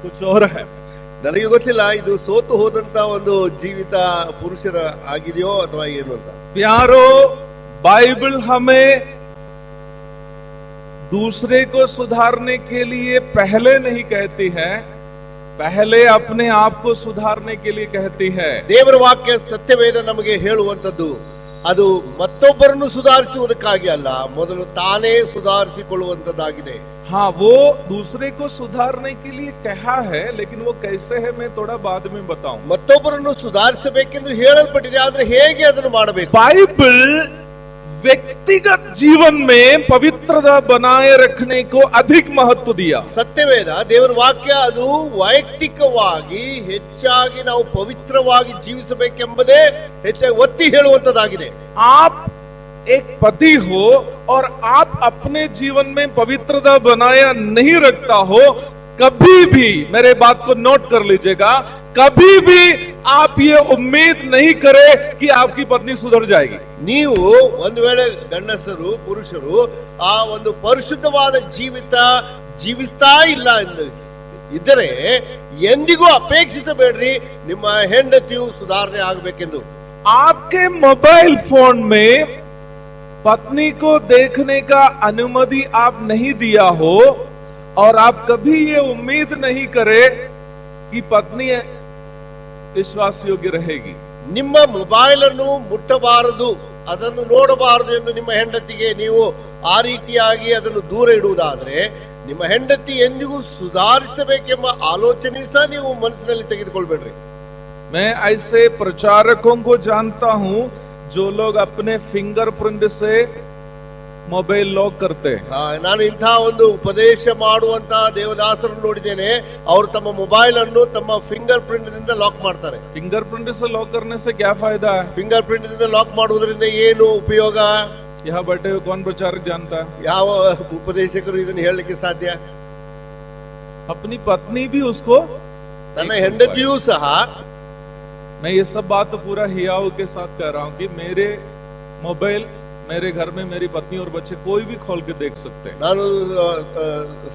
कुछ और है. ನನಗೆ ಗೊತ್ತಿಲ್ಲ ಇದು ಸೋತು ಹೋದಂತ ಒಂದು ಜೀವಿತ ಪುರುಷರ ಆಗಿದೆಯೋ ಅಥವಾ ಏನು ಅಂತ. प्यारो, बाइबल हमें दूसरे को सुधारने के लिए पहले नहीं कहती है, पहले अपने आप को सुधारने के लिए कहती है. ದೇವರ ವಾಕ್ಯ ಸತ್ಯವೇದ ನಮಗೆ ಹೇಳುವಂತದ್ದು ಅದು ಮತ್ತೊಬ್ಬರನ್ನು ಸುಧಾರಿಸುವುದಕ್ಕಾಗಿ ಅಲ್ಲ, ಮೊದಲು ತಾನೇ ಸುಧಾರಿಸಿಕೊಳ್ಳುವಂತದ್ದಾಗಿದೆ. हाँ, वो दूसरे को सुधारने के लिए कहा है, लेकिन वो कैसे है मैं थोड़ा बाद में बताऊं. ಮತ್ತೊಬ್ಬರನ್ನು ಸುಧಾರಿಸಬೇಕೆಂದು ಹೇಳಲ್ಪಟ್ಟಿದೆ, ಆದ್ರೆ ಹೇಗೆ ಅದನ್ನು ಮಾಡಬೇಕು? बाइबल व्यक्तिगत जीवन में पवित्रता बनाए रखने को अधिक महत्व दिया. ಸತ್ಯವೇದ ದೇವರ ವಾಕ್ಯ ಅದು ವೈಯಕ್ತಿಕವಾಗಿ ಹೆಚ್ಚಾಗಿ ನಾವು ಪವಿತ್ರವಾಗಿ ಜೀವಿಸಬೇಕೆಂಬುದೇ ಹೆಚ್ಚಾಗಿ ಒತ್ತಿ ಹೇಳುವಂತದ್ದಾಗಿದೆ. आप एक पति हो और आप अपने जीवन में पवित्रता बनाया नहीं रखता हो, कभी भी मेरे बात को नोट कर लीजिएगा, कभी भी आप ये उम्मीद नहीं करें कि आपकी पत्नी सुधर जाएगी. ನೀವು ಒಂದು ವೇಳೆ ಗಂಡಸರು ಪುರುಷರು ಆ ಒಂದು ಪರಿಶುದ್ಧವಾದ ಜೀವಿತ ಜೀವಿಸ್ತಾ ಇಲ್ಲ ಎಂದು ಇದ್ದರೆ ಎಂದಿಗೂ ಅಪೇಕ್ಷಿಸಬೇಡ್ರಿ ನಿಮ್ಮ ಹೆಂಡತಿಯು ಸುಧಾರಣೆ ಆಗಬೇಕೆಂದು. आपके मोबाइल फोन में पत्नी को देखने का अनुमति आप नहीं दिया हो और आप कभी ये उम्मीद नहीं करे कि पत्नी विश्वास योग्य रहेगी। ನಿಮ್ಮ ಮೊಬೈಲ್ ಅನ್ನು ಮುಟ್ಟಬಾರದು, ಅದನ್ನು ನೋಡಬಾರದು ಎಂದು ನಿಮ್ಮ ಹೆಂಡತಿಗೆ ನೀವು ಆ ರೀತಿಯಾಗಿ ಅದನ್ನು ದೂರ ಇಡುವುದಾದ್ರೆ ನಿಮ್ಮ ಹೆಂಡತಿ ಎಂದಿಗೂ ಸುಧಾರಿಸಬೇಕೆಂಬ ಆಲೋಚನೆ ಸಹ ನೀವು ಮನಸ್ಸಿನಲ್ಲಿ ತೆಗೆದುಕೊಳ್ಬೇಡ್ರಿ. मैं ऐसे प्रचारकों को जानता हूं जो लोग अपने फिंगरप्रिंट से ಮೊಬೈಲ್ ಲಾಕ್ करते हैं. ನಾನು ಇಂಥ ಒಂದು ಉಪದೇಶ ಮಾಡುವಂತ ದೇವದಾಸರನ್ನು ನೋಡಿದ್ದೇನೆ. ಅವರು ತಮ್ಮ ಮೊಬೈಲ್ ಅನ್ನು ತಮ್ಮ ಫಿಂಗರ್ ಪ್ರಿಂಟ್ ದಿಂದ ಲಾಕ್ ಮಾಡ್ತಾರೆ. फिंगर प्रिंट से लॉक करने से क्या फायदा है? ಫಿಂಗರ್ ಪ್ರಿಂಟ್ ದಿಂದ ಲಾಕ್ ಮಾಡುವುದರಿಂದ ಏನು ಉಪಯೋಗ? यहाँ बैठे हुए कौन प्रचारक जानता है? ಯಾವ ಉಪದೇಶಕರು ಇದನ್ನು ಹೇಳಲಿಕ್ಕೆ ಸಾಧ್ಯ? अपनी पत्नी भी उसको, ತನ್ನ ಹೆಂಡತಿಯೂ ಸಹ, मैं ये सब बात पूरा हियाव के साथ कह रहा हूँ कि मेरे मोबाइल मेरे घर में मेरी पत्नी और बच्चे कोई भी खोल के देख सकते हैं. ನಾನು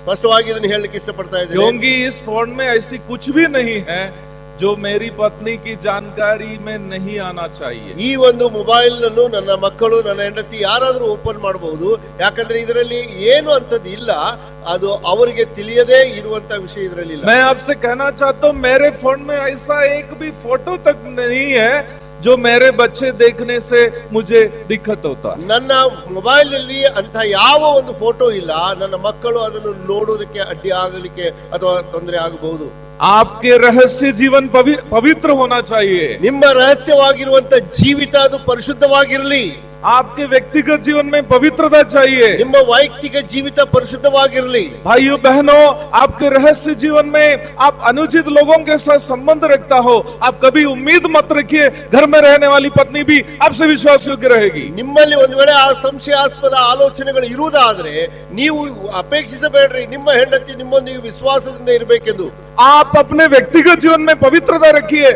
ಸ್ಪಷ್ಟವಾಗಿ ಇದನ್ನು ಹೇಳಲಿಕ್ಕೆ ಇಷ್ಟಪಡ್ತಾ ಇದ್ದೇನೆ. क्योंकि इस फोन में ऐसी कुछ भी नहीं है जो मेरी पत्नी की जानकारी में नहीं आना चाहिए. ಈ ಒಂದು ಮೊಬೈಲ್ ಅನ್ನು ನನ್ನ ಮಕ್ಕಳು, ನನ್ನ ಹೆಂಡತಿ ಯಾರಾದರೂ ಓಪನ್ ಮಾಡಬಹುದು. ಯಾಕಂದ್ರೆ ಇದರಲ್ಲಿ ಏನು ಅಂತದ್ದು ಇಲ್ಲ, ಅದು ಅವರಿಗೆ ತಿಳಿಯದೇ ಇರುವಂತ ವಿಷಯ ಇದರಲ್ಲಿ ಇಲ್ಲ. मैं आपसे कहना चाहता हूँ मेरे फोन में ऐसा एक भी फोटो तक नहीं है जो मेरे बच्चे देखने से मुझे दिक्कत होता. ನನ್ನ ಮೊಬೈಲ್ ನಲ್ಲಿ ಅಂತ ಯಾವ ಒಂದು ಫೋಟೋ ಇಲ್ಲ, ನನ್ನ ಮಕ್ಕಳು ಅದನ್ನು ನೋಡುವುದಕ್ಕೆ ಅಡ್ಡಿ ಆಗಲಿಕ್ಕೆ ಅಥವಾ ತೊಂದರೆ ಆಗಬಹುದು. आपके रहस्य जीवन पवित्र होना चाहिए. ನಿಮ್ಮ ರಹಸ್ಯವಾಗಿರುವಂತ ಜೀವಿತ ಅದು ಪರಿಶುದ್ಧವಾಗಿರಲಿ. आपके व्यक्तिगत जीवन में पवित्रता चाहिए. ನಿಮ್ಮ ವೈಯಕ್ತಿಕ ಜೀವಿತ ಪರಿಶುದ್ಧವಾಗಿರಲಿ. भाइयों बहनों, आपके रहस्य जीवन में आप अनुचित लोगों के साथ संबंध रखता हो, आप कभी उम्मीद मत रखिए घर में रहने वाली पत्नी भी आपसे विश्वास योग्य रहेगी. ನಿಮ್ಮಲ್ಲಿ ಒಂದು ವೇಳೆ ಆ ಸಂಶಯಾಸ್ಪದ ಆಲೋಚನೆಗಳು ಇರುವುದಾದ್ರೆ ನೀವು ಅಪೇಕ್ಷಿಸಬೇಡ್ರಿ ನಿಮ್ಮ ಹೆಂಡತಿ ನಿಮ್ಮೊಂದಿಗೆ ವಿಶ್ವಾಸದಿಂದ ಇರಬೇಕೆಂದು. आप अपने व्यक्तिगत जीवन में पवित्रता रखिए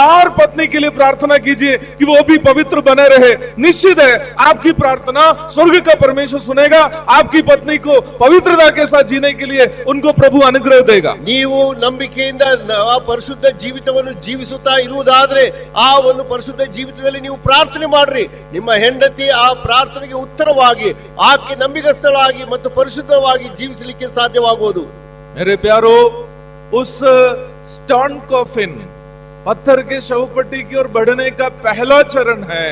और पत्नी के लिए प्रार्थना कीजिए कि वो भी पवित्र बने रहे. निश्चित है आपकी प्रार्थना स्वर्ग का परमेश्वर सुनेगा. आपकी पत्नी को पवित्रता के साथ जीने के लिए उनको प्रभु अनुग्रह देगा. ನೀವು ನಂಬಿಕೆಯಿಂದ ಆ ಪರಿಶುದ್ಧ ಜೀವಿತವನ್ನು ಜೀವಿಸುತ್ತಾ ಇರುವುದಾದ್ರೆ ಆ ಒಂದು ಪರಿಶುದ್ಧ ಜೀವಿತದಲ್ಲಿ ನೀವು ಪ್ರಾರ್ಥನೆ ಮಾಡ್ರಿ. ನಿಮ್ಮ ಹೆಂಡತಿ ಆ ಪ್ರಾರ್ಥನೆಗೆ ಉತ್ತರವಾಗಿ ಆಕೆ ನಂಬಿಗಸ್ತಳಾಗಿ ಮತ್ತು ಪರಿಶುದ್ಧವಾಗಿ ಜೀವಿಸಲಿಕ್ಕೆ ಸಾಧ್ಯವಾಗುವುದು. मेरे प्यारो, उस स्टोन कॉफिन पत्थर के शवपट्टी की ओर बढ़ने का पहला चरण है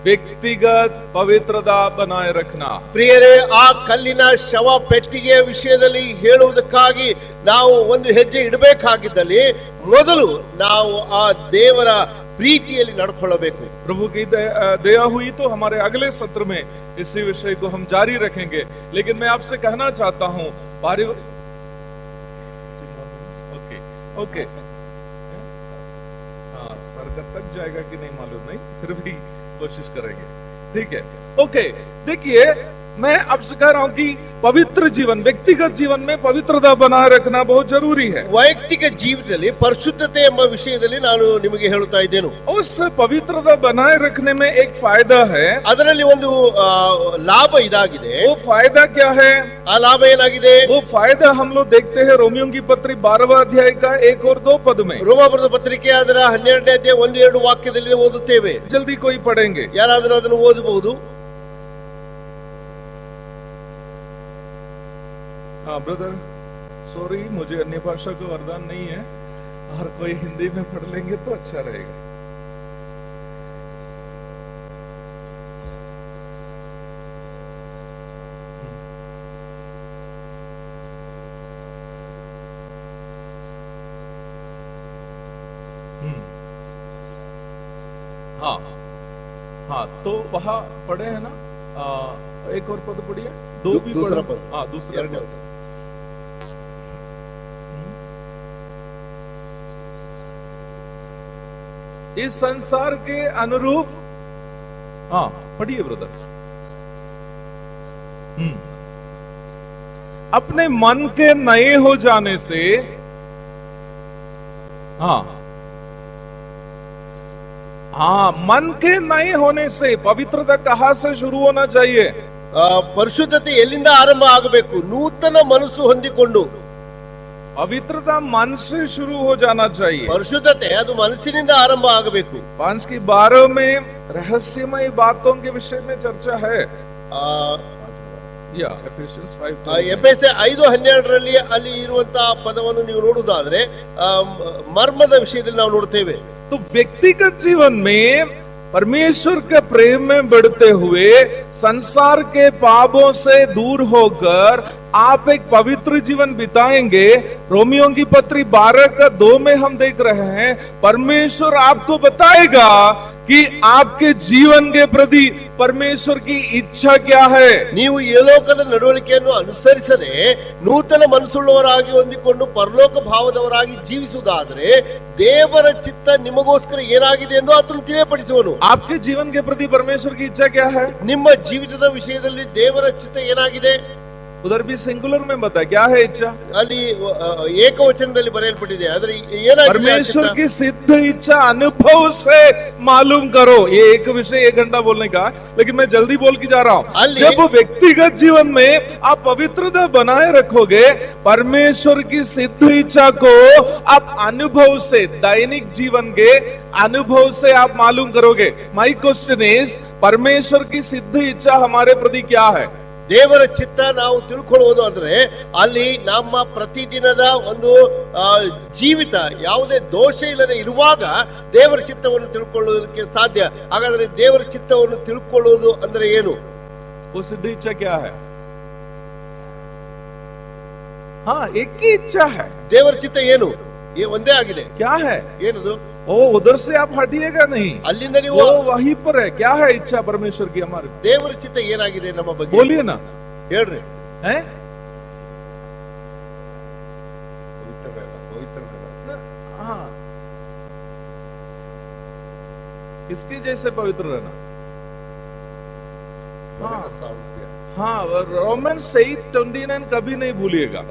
ವ್ಯಕ್ತಿಗತ ಪವಿತ್ರತಾ बनाए रखना. ಪ್ರಿಯರೇ, ಆ ಕಲ್ಲಿನ ಶವ ಪೆಟ್ಟಿಗೆಯ ವಿಷಯದಲ್ಲಿ ಹೇಳುವುದಕ್ಕಾಗಿ ನಾವು ಒಂದು ಹೆಜ್ಜೆ ಇಡಬೇಕಾಗಿದ್ದಲ್ಲಿ ಮೊದಲು ನಾವು ಆ ದೇವರ ಪ್ರೀತಿಯಲ್ಲಿ ನಡ್ಕೊಳ್ಳಬೇಕು. प्रभु की दया हुई तो हमारे अगले सत्र में इसी विषय को हम जारी रखेंगे. लेकिन मैं आपसे कहना चाहता हूं ओके हाँ, सर कब तक जाएगा कि नहीं मालूम नहीं, फिर भी कोशिश करेंगे. ठीक है, ओके. देखिए, मैं आपसे कह रहा हूं कि पवित्र जीवन, व्यक्तिगत जीवन में पवित्रता बनाए रखना बहुत जरूरी है. ವೈಯಕ್ತಿಕ ಜೀವಿತದಲ್ಲಿ ಪರಿಶುದ್ಧತೆ ಎಂಬ ವಿಷಯದಲ್ಲಿ ನಾನು ನಿಮಗೆ ಹೇಳುತ್ತಾ ಇದ್ದೇನೆ. उस पवित्रता बनाए रखने में एक फायदा है. ಅದರಲ್ಲಿ ಒಂದು ಲಾಭ ಇದಾಗಿದೆ. वो फायदा क्या है? ಆ ಲಾಭ ಏನಾಗಿದೆ? वो फायदा हम लोग देखते हैं रोमियों की पत्री 12वां अध्याय का 1 और 2 पद में. ರೋಮಾಪುರದ ಪತ್ರಿಕೆ ಅದರ 12ನೇ ಅಧ್ಯಾಯ 1-2 ವಾಕ್ಯದಲ್ಲಿ ಓದುತ್ತೇವೆ. जल्दी कोई पढ़ेंगे, ಯಾರಾದರೂ ಅದನ್ನು ಓದಬಹುದು? हाँ ब्रदर, सॉरी, मुझे अन्य भाषा का वरदान नहीं है, और कोई हिंदी में पढ़ लेंगे तो अच्छा रहेगा. हाँ हाँ, तो वहां पढ़े हैं ना, एक और पद पढ़िए. दो भी दूसरा पढ़े. पद. हाँ, दूसरा पद. इस संसार के अनुरूप, हाँ पढ़िए ब्रदर. अपने मन के नए हो जाने से, हाँ हाँ, मन के नए होने से पवित्रता कहाँ से शुरू होना चाहिए? ಪರಿಶುದ್ಧತೆ ಎಲ್ಲಿಂದ ಆರಂಭ ಆಗಬೇಕು? ನೂತನ ಮನಸ್ಸು ಹೊಂದಿಕೊಂಡು. पवित्रता मन से शुरू हो जाना चाहिए. ಪರಿಶುದ್ಧತೆ ಅದು ಮನಸ್ಸಿನಿಂದ ಆರಂಭ ಆಗಬೇಕು. 5:12 में रहस्यमय बातों के विषय में चर्चा है. Ephesians 5. ಎಫೆಸ 5:12 ಅಲ್ಲಿ ಇರುವಂತಹ ಪದವನ್ನು ನೀವು ನೋಡುವುದಾದ್ರೆ ಮರ್ಮದ ವಿಷಯದಲ್ಲಿ ನಾವು ನೋಡ್ತೇವೆ. तो व्यक्तिगत जीवन में परमेश्वर के प्रेम में बढ़ते हुए संसार के पापों से दूर होकर आप एक पवित्र जीवन बिताएंगे. रोमियों की पत्री 12:2 में हम देख रहे हैं, परमेश्वर आपको बताएगा कि आपके जीवन के प्रति परमेश्वर की इच्छा क्या है. ನೀವು ಈ ಲೋಕದ ನಡವಳಿಕೆಯನ್ನು ಅನುಸರಿಸದೆ ನೂತನ ಮನಸ್ಸುಳ್ಳವರಾಗಿ ಹೊಂದಿಕೊಂಡು ಪರಲೋಕ ಭಾವದವರಾಗಿ ಜೀವಿಸುವುದಾದರೆ ದೇವರ ಚಿತ್ತ ನಿಮಗೋಸ್ಕರ ಏನಾಗಿದೆ ಎಂದು ಆತನು ತಿಳಿಯಪಡಿಸುವನು. आपके जीवन के प्रति परमेश्वर की इच्छा क्या है? ನಿಮ್ಮ ಜೀವಿತದ ವಿಷಯದಲ್ಲಿ ದೇವರ ಚಿತ್ತ ಏನಾಗಿದೆ? उधर भी सिंगुलर में बता क्या है इच्छा. ಅಲ್ಲಿ ಏಕವಚನದಲ್ಲಿ ಬರೆಯಲ್ಪಟ್ಟಿದೆ. ಆದರೆ ಏನಾಗಿದೆ? परमेश्वर की सिद्ध इच्छा अनुभव से मालूम करो. ये एक विषय 1 घंटा बोलने का, लेकिन मैं जल्दी बोल के जा रहा हूँ. जब व्यक्तिगत जीवन में आप पवित्रता बनाए रखोगे, परमेश्वर की सिद्ध इच्छा को आप अनुभव से, दैनिक जीवन के अनुभव से आप मालूम करोगे. माई क्वेश्चन इज, परमेश्वर की सिद्ध इच्छा हमारे प्रति क्या है? ದೇವರ ಚಿತ್ತ ನಾವು ತಿಳ್ಕೊಳ್ಳುವುದು ಅಂದ್ರೆ ಅಲ್ಲಿ ನಮ್ಮ ಪ್ರತಿದಿನದ ಒಂದು ಜೀವಿತ ಯಾವುದೇ ದೋಷ ಇಲ್ಲದೆ ಇರುವಾಗ ದೇವರ ಚಿತ್ತವನ್ನು ತಿಳ್ಕೊಳ್ಳುವುದಕ್ಕೆ ಸಾಧ್ಯ. ಹಾಗಾದ್ರೆ ದೇವರ ಚಿತ್ತವನ್ನು ತಿಳ್ಕೊಳ್ಳುವುದು ಅಂದ್ರೆ ಏನು? ಸಿದ್ಧ ಇಚ್ಛಾ ಕ್ಯಾ ಹೈ? ಹಾ, ಏಕ ಇಚ್ಛಾ ಹೈ. ದೇವರ ಚಿತ್ತ ಏನು? ಒಂದೇ ಆಗಿದೆ. ಕ್ಯಾ ಹೈ? ಏನದು? ओ उधर से आप हटिएगा नहीं, ಅಲ್ಲಿಂದ ನೀವು वहीं पर है. क्या है इच्छा परमेश्वर की हमारे? ದೇವರ ಚಿತ್ತ ಏನಾಗಿದೆ ನಮ್ಮ ಬಗ್ಗೆ? बोलिए ना, ಹೇಳ್ರಿ. हैं? ಪವಿತ್ರ हाँ, किसके जैसे पवित्र रहना? हाँ, रोमन्स 8:29 कभी नहीं भूलिएगा.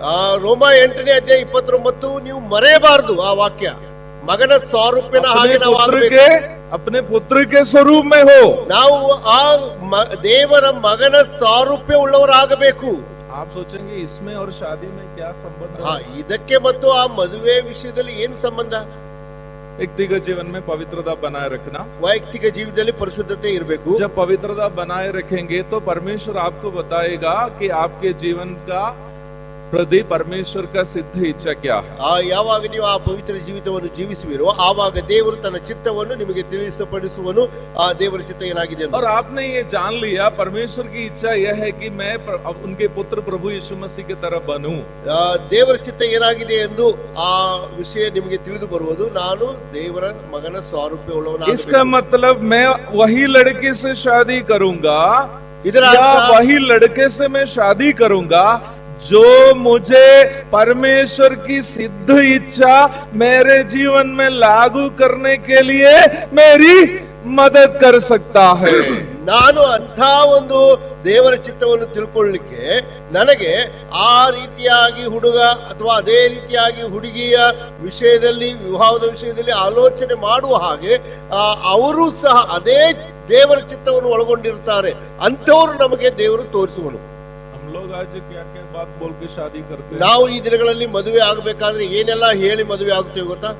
ರೋಮ 8ನೇ ಅಧ್ಯಾಯ 29 ನೀವು ಮರೆಯಬಾರದು ಆ ವಾಕ್ಯ. ಮಗನ ಸ್ವರೂಪಿನ ಹಾಗೆ ನಾವು ಆಗಬೇಕು. अपने पुत्र के स्वरूप में हो. ನಾವು ಆ ದೇವರ ಮಗನ ಸ್ವರೂಪ ಉಳ್ಳವರಾಗಬೇಕು. आप सोचेंगे इसमें और शादी में क्या संबंध है? ಇದಕ್ಕೆ ಮತ್ತು ಆ ಮದುವೆ ವಿಷಯದಲ್ಲಿ ಏನು ಸಂಬಂಧ? व्यक्तिगत जीवन में पवित्रता बनाए रखना. ವೈಯಕ್ತಿಕ ಜೀವಿತದಲ್ಲಿ ಪರಿಶುದ್ಧತೆ ಇರಬೇಕು. जब पवित्रता बनाए रखेंगे तो परमेश्वर आपको बताएगा कि आपके जीवन का ಪ್ರತಿ परमेश्वर का सिद्ध इच्छा क्या है. ಯಾವಾಗ ನೀವು ಆ ಪವಿತ್ರ ಜೀವಿತವನ್ನು ಜೀವಿಸುವಿರೋ ಆವಾಗ ದೇವರು ತನ್ನ ಚಿತ್ತವನ್ನು ನಿಮಗೆ ತಿಳಿಸಪಡಿಸುವನು. ಆ ದೇವರ ಚಿತ್ತ ಏನಾಗಿದೆ ಅಂತ. और आपने ये जान लिया, परमेश्वर की इच्छा यह है कि मैं उनके पुत्र प्रभु यीशु मसीह की तरह बनूं. ದೇವರ ಚಿತ್ತ ಏನಾಗಿದೆ ಎಂದು ಆ ವಿಷಯ ನಿಮಗೆ ತಿಳಿದು ಬರುವುದು, ನಾನು ದೇವರ ಮಗನ ಸ್ವರೂಪವುಳ್ಳವನಾಗಬೇಕು. इसका मतलब मैं वही लड़के से शादी करूंगा ಇದರ वही लड़के से मैं शादी करूंगा जो मुझे परमेश्वर की सिद्ध इच्छा मेरे जीवन में लागू करने के लिए मेरी मदद कर सकता है. ನಾನು ಅಂಥ ಒಂದು ದೇವರ ಚಿತ್ತವನ್ನು ತಿಳ್ಕೊಳ್ಳಿಕ್ಕೆ ನನಗೆ ಆ ರೀತಿಯಾಗಿ ಹುಡುಗ ಅಥವಾ ಅದೇ ರೀತಿಯಾಗಿ ಹುಡುಗಿಯ ವಿಷಯದಲ್ಲಿ, ವಿವಾಹದ ವಿಷಯದಲ್ಲಿ ಆಲೋಚನೆ ಮಾಡುವ ಹಾಗೆ ಅವರು ಸಹ ಅದೇ ದೇವರ ಚಿತ್ತವನ್ನು ಒಳಗೊಂಡಿರುತ್ತಾರೆ. ಅಂಥವರು ನಮಗೆ ದೇವರು ತೋರಿಸುವನು. ನಾವು ಈ ದಿನಗಳಲ್ಲಿ ಮದುವೆ ಆಗಬೇಕಾದ್ರೆ ಏನೆಲ್ಲ ಹೇಳಿ ಮದುವೆ ಆಗುತ್ತೇವೆ ಗೊತ್ತಾ?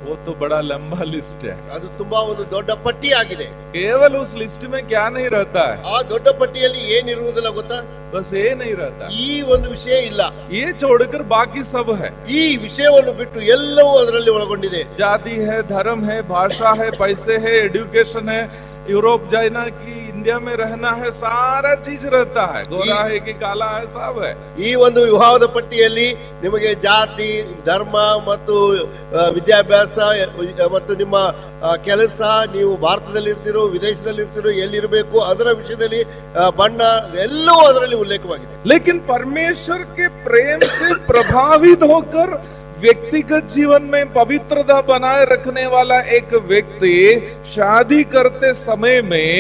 वो तो बड़ा लंबा लिस्ट है. ಅದು ತುಂಬಾ ಒಂದು ದೊಡ್ಡ ಪಟ್ಟಿ ಆಗಿದೆ. केवल उस लिस्ट में क्या नहीं रहता है? ಆ ದೊಡ್ಡ ಪಟ್ಟಿಯಲ್ಲಿ ಏನಿರುವುದಿಲ್ಲ ಗೊತ್ತಾ? बस ये नहीं रहता. ಈ ಒಂದು ವಿಷಯ ಇಲ್ಲ. ये छोड़कर बाकी सब है. ಈ ವಿಷಯವನ್ನು ಬಿಟ್ಟು ಎಲ್ಲವೂ ಅದರಲ್ಲಿ ಒಳಗೊಂಡಿದೆ. जाति है, धर्म है, भाषा है, पैसे है, एजुकेशन है, यूरोप जाना कि इंडिया में रहना है, सारा चीज रहता है. गोरा है कि काला है, सब है. ಈ ಒಂದು ವಿವಾಹದ ಪಟ್ಟಿಯಲ್ಲಿ ನಿಮಗೆ ಜಾತಿ, ಧರ್ಮ ಮತ್ತು ವಿದ್ಯಾಭ್ಯಾಸ ಮತ್ತು ನಿಮ್ಮ ಕೆಲಸ, ನೀವು ಭಾರತದಲ್ಲಿ ಇರ್ತಿರೋ ವಿದೇಶದಲ್ಲಿ ಇರ್ತಿರೋ ಎಲ್ಲಿರಬೇಕು ಅದರ ವಿಷಯದಲ್ಲಿ ಬಣ್ಣ ಎಲ್ಲವೂ ಅದರಲ್ಲಿ ಉಲ್ಲೇಖವಾಗಿದೆ. लेकिन परमेश्वर के प्रेम से प्रभावित होकर व्यक्तिगत जीवन में पवित्रता बनाए रखने वाला एक व्यक्ति शादी करते समय में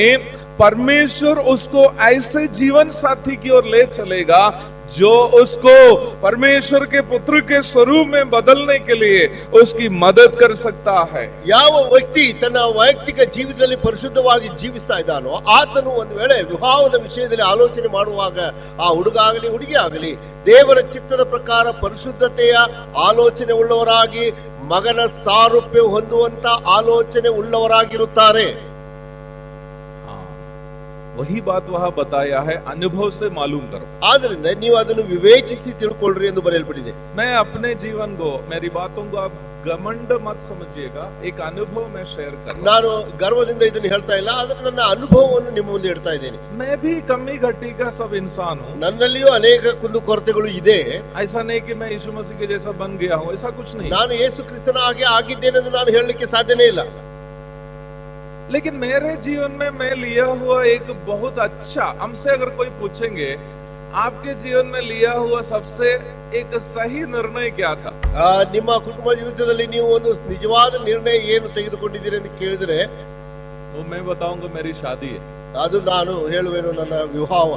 परमेश्वर उसको ऐसे जीवन साथी की ओर ले चलेगा जो उसको परमेश्वर के पुत्र के स्वरूप में बदलने के लिए उसकी मदद कर सकता है. ಯಾವ ವ್ಯಕ್ತಿ ತನ್ನ ವೈಯಕ್ತಿಕ ಜೀವಿತದಲ್ಲಿ ಪರಿಶುದ್ಧವಾಗಿ ಜೀವಿಸ್ತಾ ಇದ್ದಾನೋ ಆತನು ಒಂದು ವೇಳೆ ವಿವಾಹದ ವಿಷಯದಲ್ಲಿ ಆಲೋಚನೆ ಮಾಡುವಾಗ ಆ ಹುಡುಗ ಆಗಲಿ ಹುಡುಗಿ ಆಗಲಿ ದೇವರ ಚಿತ್ತದ ಪ್ರಕಾರ ಪರಿಶುದ್ಧತೆಯ ಆಲೋಚನೆ ಉಳ್ಳವರಾಗಿ ಮಗನ ಸಾರೂಪ್ಯ ಹೊಂದುವಂತ ಆಲೋಚನೆ ಉಳ್ಳವರಾಗಿರುತ್ತಾರೆ. वही बात वहाँ बताया है, अनुभव से मालूम करो। ಆದ್ರಿಂದ ನೀವು ಅದನ್ನು ವಿವೇಚಿಸಿ ತಿಳ್ಕೊಳ್ಳ್ರಿ ಎಂದು ಬರೆಯಲ್ಪಟ್ಟಿದೆ. मैं अपने जीवन को, मेरी बातों को आप घमंड मत समझिएगा, एक अनुभव मैं शेयर कर रहा हूं। ನಾನು ಗರ್ವದಿಂದ ಇದನ್ನು ಹೇಳ್ತಾ ಇಲ್ಲ, ಆದರೆ ನನ್ನ ಅನುಭವವನ್ನು ನಿಮ್ಮ ಮುಂದೆ ಇಡ್ತಾ ಇದ್ದೇನೆ. मैं भी कमी घटी का सब इंसान हूँ। ನನ್ನಲ್ಲಿಯೂ ಅನೇಕ ಕುಂದುಕೊರತೆಗಳು ಇದೆ. ऐसा नहीं कि मैं यीशु मसीह के जैसा बन गया हूँ, ऐसा कुछ नहीं। ನಾನು ಯೇಸು ಕ್ರಿಸ್ತನ ಹಾಗೆ ಆಗಿದ್ದೇನೆ ಎಂದು ನಾನು ಹೇಳಲಿಕ್ಕೆ ಸಾಧ್ಯನೇ ಇಲ್ಲ. लेकिन मेरे जीवन में मैं लिया हुआ एक बहुत अच्छा, हमसे अगर कोई पूछेंगे आपके जीवन में लिया हुआ सबसे एक सही निर्णय क्या था, ನಿಮ್ಮ ಕುಟುಂಬ ಜೀವಿತದಲ್ಲಿ ನೀವು ಒಂದು ನಿಜವಾದ ನಿರ್ಣಯ ಏನು ತೆಗೆದುಕೊಂಡಿದ್ದೀರಿ ಎಂದು ಕೇಳಿದ್ರೆ वो मैं बताऊंगा मेरी शादी है। ಅದು ನಾನು ಹೇಳುವೆನು, ನನ್ನ ವಿವಾಹ.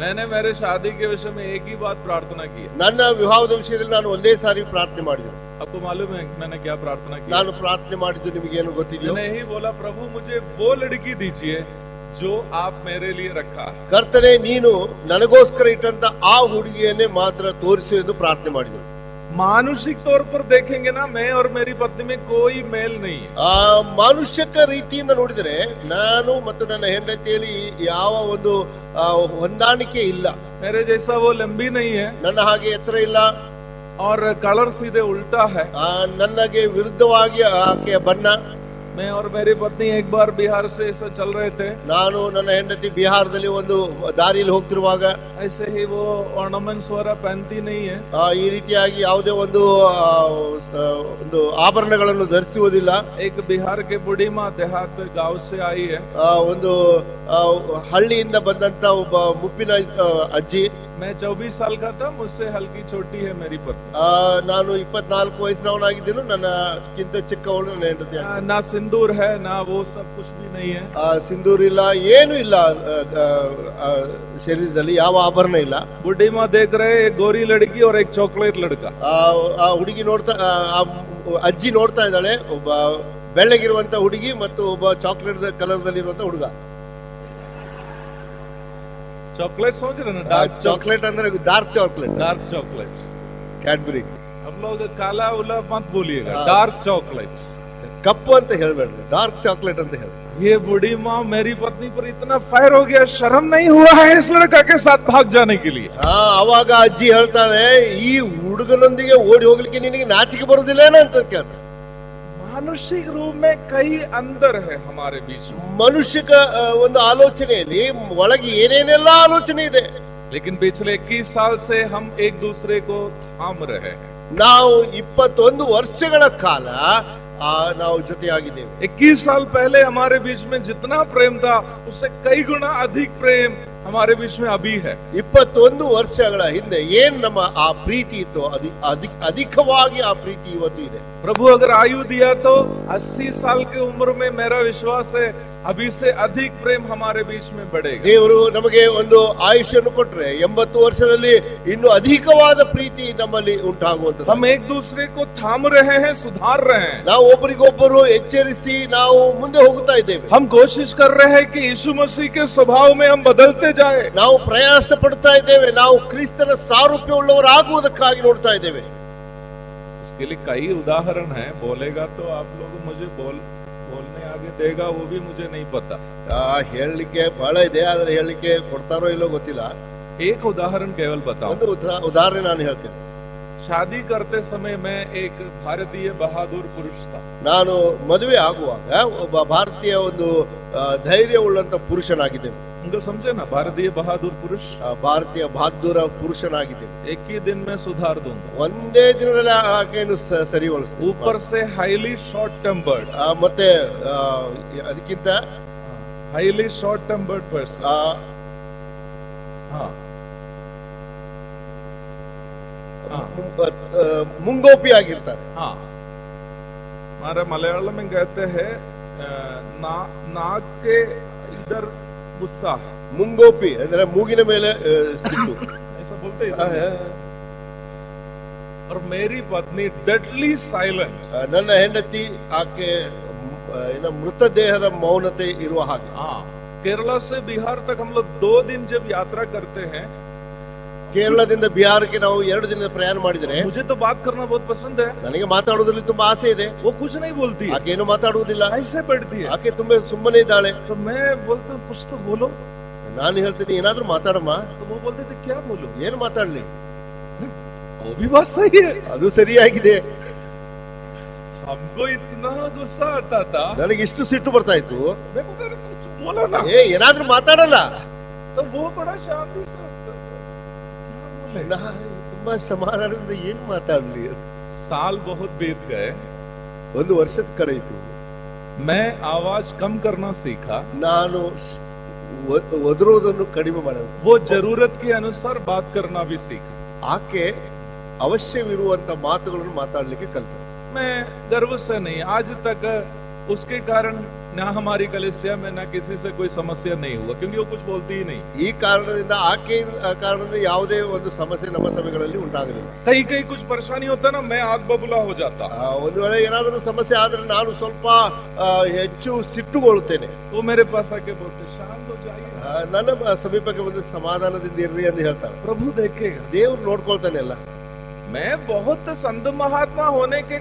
मैंने मेरे शादी के विषय में एक ही बात प्रार्थना की। ನನ್ನ ವಿವಾಹದ ವಿಷಯದಲ್ಲಿ ನಾನು ಒಂದೇ ಸಾರಿ ಪ್ರಾರ್ಥನೆ ಮಾಡಿದೆ. आपको मालूम है मैंने क्या प्रार्थना की? ನಾನು ಪ್ರಾರ್ಥನೆ ಮಾಡಿದ್ದು ನಿಮಗೇನು ಗೊತ್ತಿದೆಯೋ? मैंने ही बोला, प्रभु मुझे वो लड़की दीजिए जो आप मेरे लिए रखा। ಕರ್ತನೇ, ನೀನು ನನಗೋಸ್ಕರ ಇಟ್ಟಂತ ಆ ಹುಡುಗಿಯನ್ನೇ ಮಾತ್ರ ತೋರಿಸು ಎಂದು ಪ್ರಾರ್ಥನೆ ಮಾಡಿದೆ. मानुषिक तौर पर देखेंगे ना, मैं और मेरी पत्नी में कोई मेल नहीं है। ಮಾನುಷಿಕ ರೀತಿಯಿಂದ ನೋಡಿದರೆ ನಾನು ಮತ್ತು ನನ್ನ ಹೆಂಡತಿಯಲ್ಲಿ ಯಾವ ಒಂದು ಹೊಂದಾಣಿಕೆ ಇಲ್ಲ. मेरे जैसा वो लंबी नहीं है, ನನ್ನ ಹಾಗೆ ಎತ್ತರ ಇಲ್ಲ, और कलर सीधे उल्टा है। ನನಗೆ ವಿರುದ್ಧವಾಗಿ ಆಕೆಯ ಬಣ್ಣ. मैं और मेरी पत्नी एक बार बिहार से ऐसे चल रहे थे, ನಾನು ನನ್ನ ಹೆಂಡತಿ ಬಿಹಾರದಲ್ಲಿ ಒಂದು ದಾರಿಯಲ್ಲಿ ಹೋಗ್ತಿರುವಾಗ ऐसे ही वो ऑर्नामेंट्स वगैरह पहनती नहीं है। ಈ ರೀತಿಯಾಗಿ ಯಾವುದೇ ಒಂದು ಆಭರಣಗಳನ್ನು ಧರಿಸುವುದಿಲ್ಲ. एक बिहार के बूढ़ी माँ देहात गांव से आई है, ಒಂದು ಹಳ್ಳಿಯಿಂದ ಬಂದಂತ ಒಬ್ಬ ಮುಪ್ಪಿನ ಅಜ್ಜಿ. मैं 24 साल का था, मुझसे हल्की छोटी है मेरी पत्नी। ನಾನು 24 ವಯಸ್ಸಿನವನಾಗಿದ್ದೇನೆ, ನನ್ನಕ್ಕಿಂತ ಚಿಕ್ಕವಳು ನನ್ನ ಹೆಂಡತಿ. ना सिंदूर है ना वो सब कुछ भी नहीं है। ಸಿಂಧೂರ್ ಇಲ್ಲ, ಏನು ಇಲ್ಲ, ಶರೀರದಲ್ಲಿ ಯಾವ ಆಭರಣ ಇಲ್ಲ. बूढ़ी माँ देख रहे एक गोरी लड़की और एक चॉकलेट लड़का। ಆ ಹುಡುಗಿ ನೋಡ್ತಾ, ಅಜ್ಜಿ ನೋಡ್ತಾ ಇದ್ದಾಳೆ, ಒಬ್ಬ ಬೆಳ್ಳಗಿರುವಂತ ಹುಡುಗಿ ಮತ್ತು ಒಬ್ಬ ಚಾಕ್ಲೇಟ್ ಕಲರ್ ದಲ್ಲಿ ಇರುವಂತ ಹುಡುಗ. चॉकलेट समझ रहे ना, डार्क चॉकलेट अंदर dark chocolate, dark chocolate Cadbury. हम लोग काला उला मत बोलिएगा, डार्क चॉकलेट। ಕಪ್ಪು ಅಂತ ಹೇಳ್ಬೇಡ್ರಿ, ಡಾರ್ಕ್ ಚಾಕ್ಲೇಟ್ ಅಂತ ಹೇಳಿ. ये बूढ़ी माँ मेरी पत्नी पर इतना फायर हो गया, शर्म नहीं हुआ है इस लड़का के साथ भाग जाने के लिए। ಅವಾಗ ಅಜ್ಜಿ ಹೇಳ್ತಾಳೆ, ಈ ಹುಡುಗನೊಂದಿಗೆ ಓಡಿ ಹೋಗ್ಲಿಕ್ಕೆ ನಿನಗೆ ನಾಚಿಕೆ ಬರುದಿಲ್ಲ ಅಂತ ಕೇಳ್ತಾಳೆ. मानुषिक रूप में कई अंदर है हमारे बीच में। ಮನುಷ್ಯಕ ಒಂದು ಆಲೋಚನೆಯಲ್ಲಿ ಒಳಗೆ ಏನೇನೆಲ್ಲ ಆಲೋಚನೆ ಇದೆ. लेकिन पिछले 21 साल से हम एक दूसरे को थाम रहे हैं। ನಾವು 21 ವರ್ಷಗಳ ಕಾಲ ನಾವು ಜೊತೆಯಾಗಿದ್ದೇವೆ. 21 साल पहले हमारे बीच में जितना प्रेम था उससे कई गुना अधिक प्रेम हमारे बीच में अभी है। 21 ವರ್ಷಗಳ ಹಿಂದೆ ಏನ್ ನಮ್ಮ ಆ ಪ್ರೀತಿ ಇತ್ತು, ಅಧಿಕವಾಗಿ ಆ ಪ್ರೀತಿ ಇವತ್ತು ಇದೆ. प्रभु अगर आयु दिया तो 80 साल की उम्र में मेरा विश्वास है अभी से अधिक प्रेम हमारे बीच में बढ़ेगा। ದೇವರು ನಮಗೆ ಒಂದು ಆಯುಷ್ಯನ್ನು ಕೊಟ್ರೆ 80 ವರ್ಷದಲ್ಲಿ ಇನ್ನು ಅಧಿಕವಾದ ಪ್ರೀತಿ ನಮ್ಮಲ್ಲಿ ಉಂಟಾಗುವಂತದ್ದು. हम एक दूसरे को थाम रहे हैं, सुधार रहे हैं। ನಾವು ಒಬ್ಬರಿಗೊಬ್ಬರು ಎಚ್ಚರಿಸಿ ನಾವು ಮುಂದೆ ಹೋಗ್ತಾ ಇದ್ದೇವೆ. हम कोशिश कर रहे हैं कि यीशु मसीह के स्वभाव में हम बदलते जाए। ನಾವು ಪ್ರಯಾಸ ಪಡ್ತಾ ಇದ್ದೇವೆ, ನಾವು ಕ್ರಿಸ್ತನ ಸಾರೂಪ್ಯವುಳ್ಳವರಾಗುವುದಕ್ಕಾಗಿ ನೋಡ್ತಾ ಇದ್ದೇವೆ. इसके लिए कई उदाहरण है, बोलेगा तो आप लोग मुझे बोलने आगे देगा, वो भी मुझे नहीं पता। ಹೇಳಲಿಕ್ಕೆ ಬಹಳ ಇದೆ, ಆದ್ರೆ ಹೇಳಲಿಕ್ಕೆ ಕೊಡ್ತಾರೋ ಇಲ್ಲೋ ಗೊತ್ತಿಲ್ಲ. एक उदाहरण केवल बताऊं। ಒಂದು ಉದಾಹರಣೆ ನಾನು ಹೇಳ್ತೇನೆ. शादी करते समय मैं एक भारतीय बहादुर पुरुष था। ನಾನು ಮದುವೆ ಆಗುವಾಗ ಒಬ್ಬ ಭಾರತೀಯ ಒಂದು ಧೈರ್ಯ ಉಳ್ಳಂತ ಪುರುಷನಾಗಿದ್ದೇನೆ. उनको समझे ना, भारतीय बहादुर पुरुष, ಭಾರತೀಯ ಬಹಾದೂರ ಪುರುಷನಾಗಿದ್ದೇನೆ. एक ही दिन में सुधार दूंगा। ಒಂದೇ ದಿನದಲ್ಲಿ ಆಕೆಯನ್ನು ಸರಿಗೊಳಿಸ್ತೀನಿ. ऊपर से हाईली शॉर्ट टेम्पर्ड, ಮತ್ತೆ ಅದಕ್ಕಿಂತ हाईली शॉर्ट टेम्पर्ड पर्सन। ಮುಂಗೋಪಿ ಆಗಿರ್ತಾರೆ. हाँ, हमारे मलयालम में कहते हैं नाक के इधर गुस्सा, ಮುಂಗೋಪಿ ಅಂದ್ರೆ ಮೂಗಿನ ಮೇಲೆ ಸಿಟ್ಟು. ऐसा बोलते हैं। और मेरी पत्नी डेडली साइलेंट, ನನ್ನ ಹೆಂಡತಿ ಆಕೆ ಮೃತ ದೇಹದ ಮೌನತೆ ಇರುವ ಹಾಗೆ. केरला से बिहार तक हम लोग 2 दिन जब यात्रा करते हैं, ಕೇರಳದಿಂದ ಬಿಹಾರಕ್ಕೆ ನಾವು 2 ದಿನದ ಪ್ರಯಾಣ ಮಾಡಿದ್ರೆ, मुझे तो बात करना बहुत पसंद है, ನನಗೆ ಮಾತಾಡುವುದರಲ್ಲಿ ತುಂಬಾ ಆಸೆ ಇದೆ. वो कुछ नहीं बोलती है, ಆಕೆ ಏನು ಮಾತಾಡುವುದಿಲ್ಲ, ऐसे बैठती है। ಆಕೆ ತುಂಬಾ ಸುಮ್ಮನೆ ಇದ್ದಾಳೆ. तो मैं बोलता हूँ कुछ तो बोलो, ನಾನು ಹೇಳ್ತೀನಿ ಏನಾದ್ರೂ ಮಾತಾಡಮ್ಮ. तो वो बोलते थे क्या बोलूं, ಏನು ಮಾತಾಡ್ಲಿ, वो भी बात सही है. ಅದು ಸರಿಯಾಗಿದೆ. हमको इतना गुस्सा आता था, ನನಗೆ ಇಷ್ಟು ಸಿಟ್ಟು ಬರ್ತಾ ಇತ್ತು, मैं को अरे कुछ बोलो ना, ಏನಾದ್ರೂ ಮಾತಾಡಲ್ಲ. तो वो बड़ा शांति से होता था. ತುಂಬಾ ಸಮಾಧಾನದಿಂದ ಏನ್ ಮಾತಾಡ್ಲಿ. साल बहुत बीत गए, ಒಂದು ವರ್ಷದ ಕಳೆಯಿತು. मैं आवाज कम करना सीखा, ನಾನು ಒದರೋದನ್ನು ಕಡಿಮೆ ಮಾಡೋದು. वो जरूरत के अनुसार बात करना भी सीखा. ಆಕೆ ಅವಶ್ಯವಿರುವಂತ ಮಾತುಗಳನ್ನು ಮಾತಾಡ್ಲಿಕ್ಕೆ ಕಲಿತ. मैं गर्व से नहीं, आज तक उसके कारण ना हमारी कलीसिया में ना किसी से कोई समस्या नहीं हुआ, क्योंकि वो कुछ बोलती ही नहीं. ಈ ಕಾರಣದಿಂದ ಆಕೆ ಕಾರಣದಿಂದ ಯಾವುದೇ ಒಂದು ಸಮಸ್ಯೆ ನಮ್ಮ ಸಭೆಗಳಲ್ಲಿ ಉಂಟಾಗಲಿಲ್ಲ. कहीं कहीं कुछ परेशानी होता ना, मैं आग बबूला हो जाता. ಒಂದು ವೇಳೆ ಏನಾದರೂ ಸಮಸ್ಯೆ ಆದ್ರೆ ನಾನು ಸ್ವಲ್ಪ ಹೆಚ್ಚು ಸಿಟ್ಟುಗೊಳ್ಳುತ್ತೇನೆ. वो मेरे पास आके बोलते शांत हो जाइए, ನನ್ನ ಸಮೀಪಕ್ಕೆ ಬಂದು ಸಮಾಧಾನದಿಂದ ಇರ್ರಿ ಅಂತ ಹೇಳ್ತಾರೆ. प्रभु देखेगा. ದೇವ್ರು ನೋಡ್ಕೊಳ್ತಾನೆ ಎಲ್ಲ. मैं बहुत संत महात्मा होने के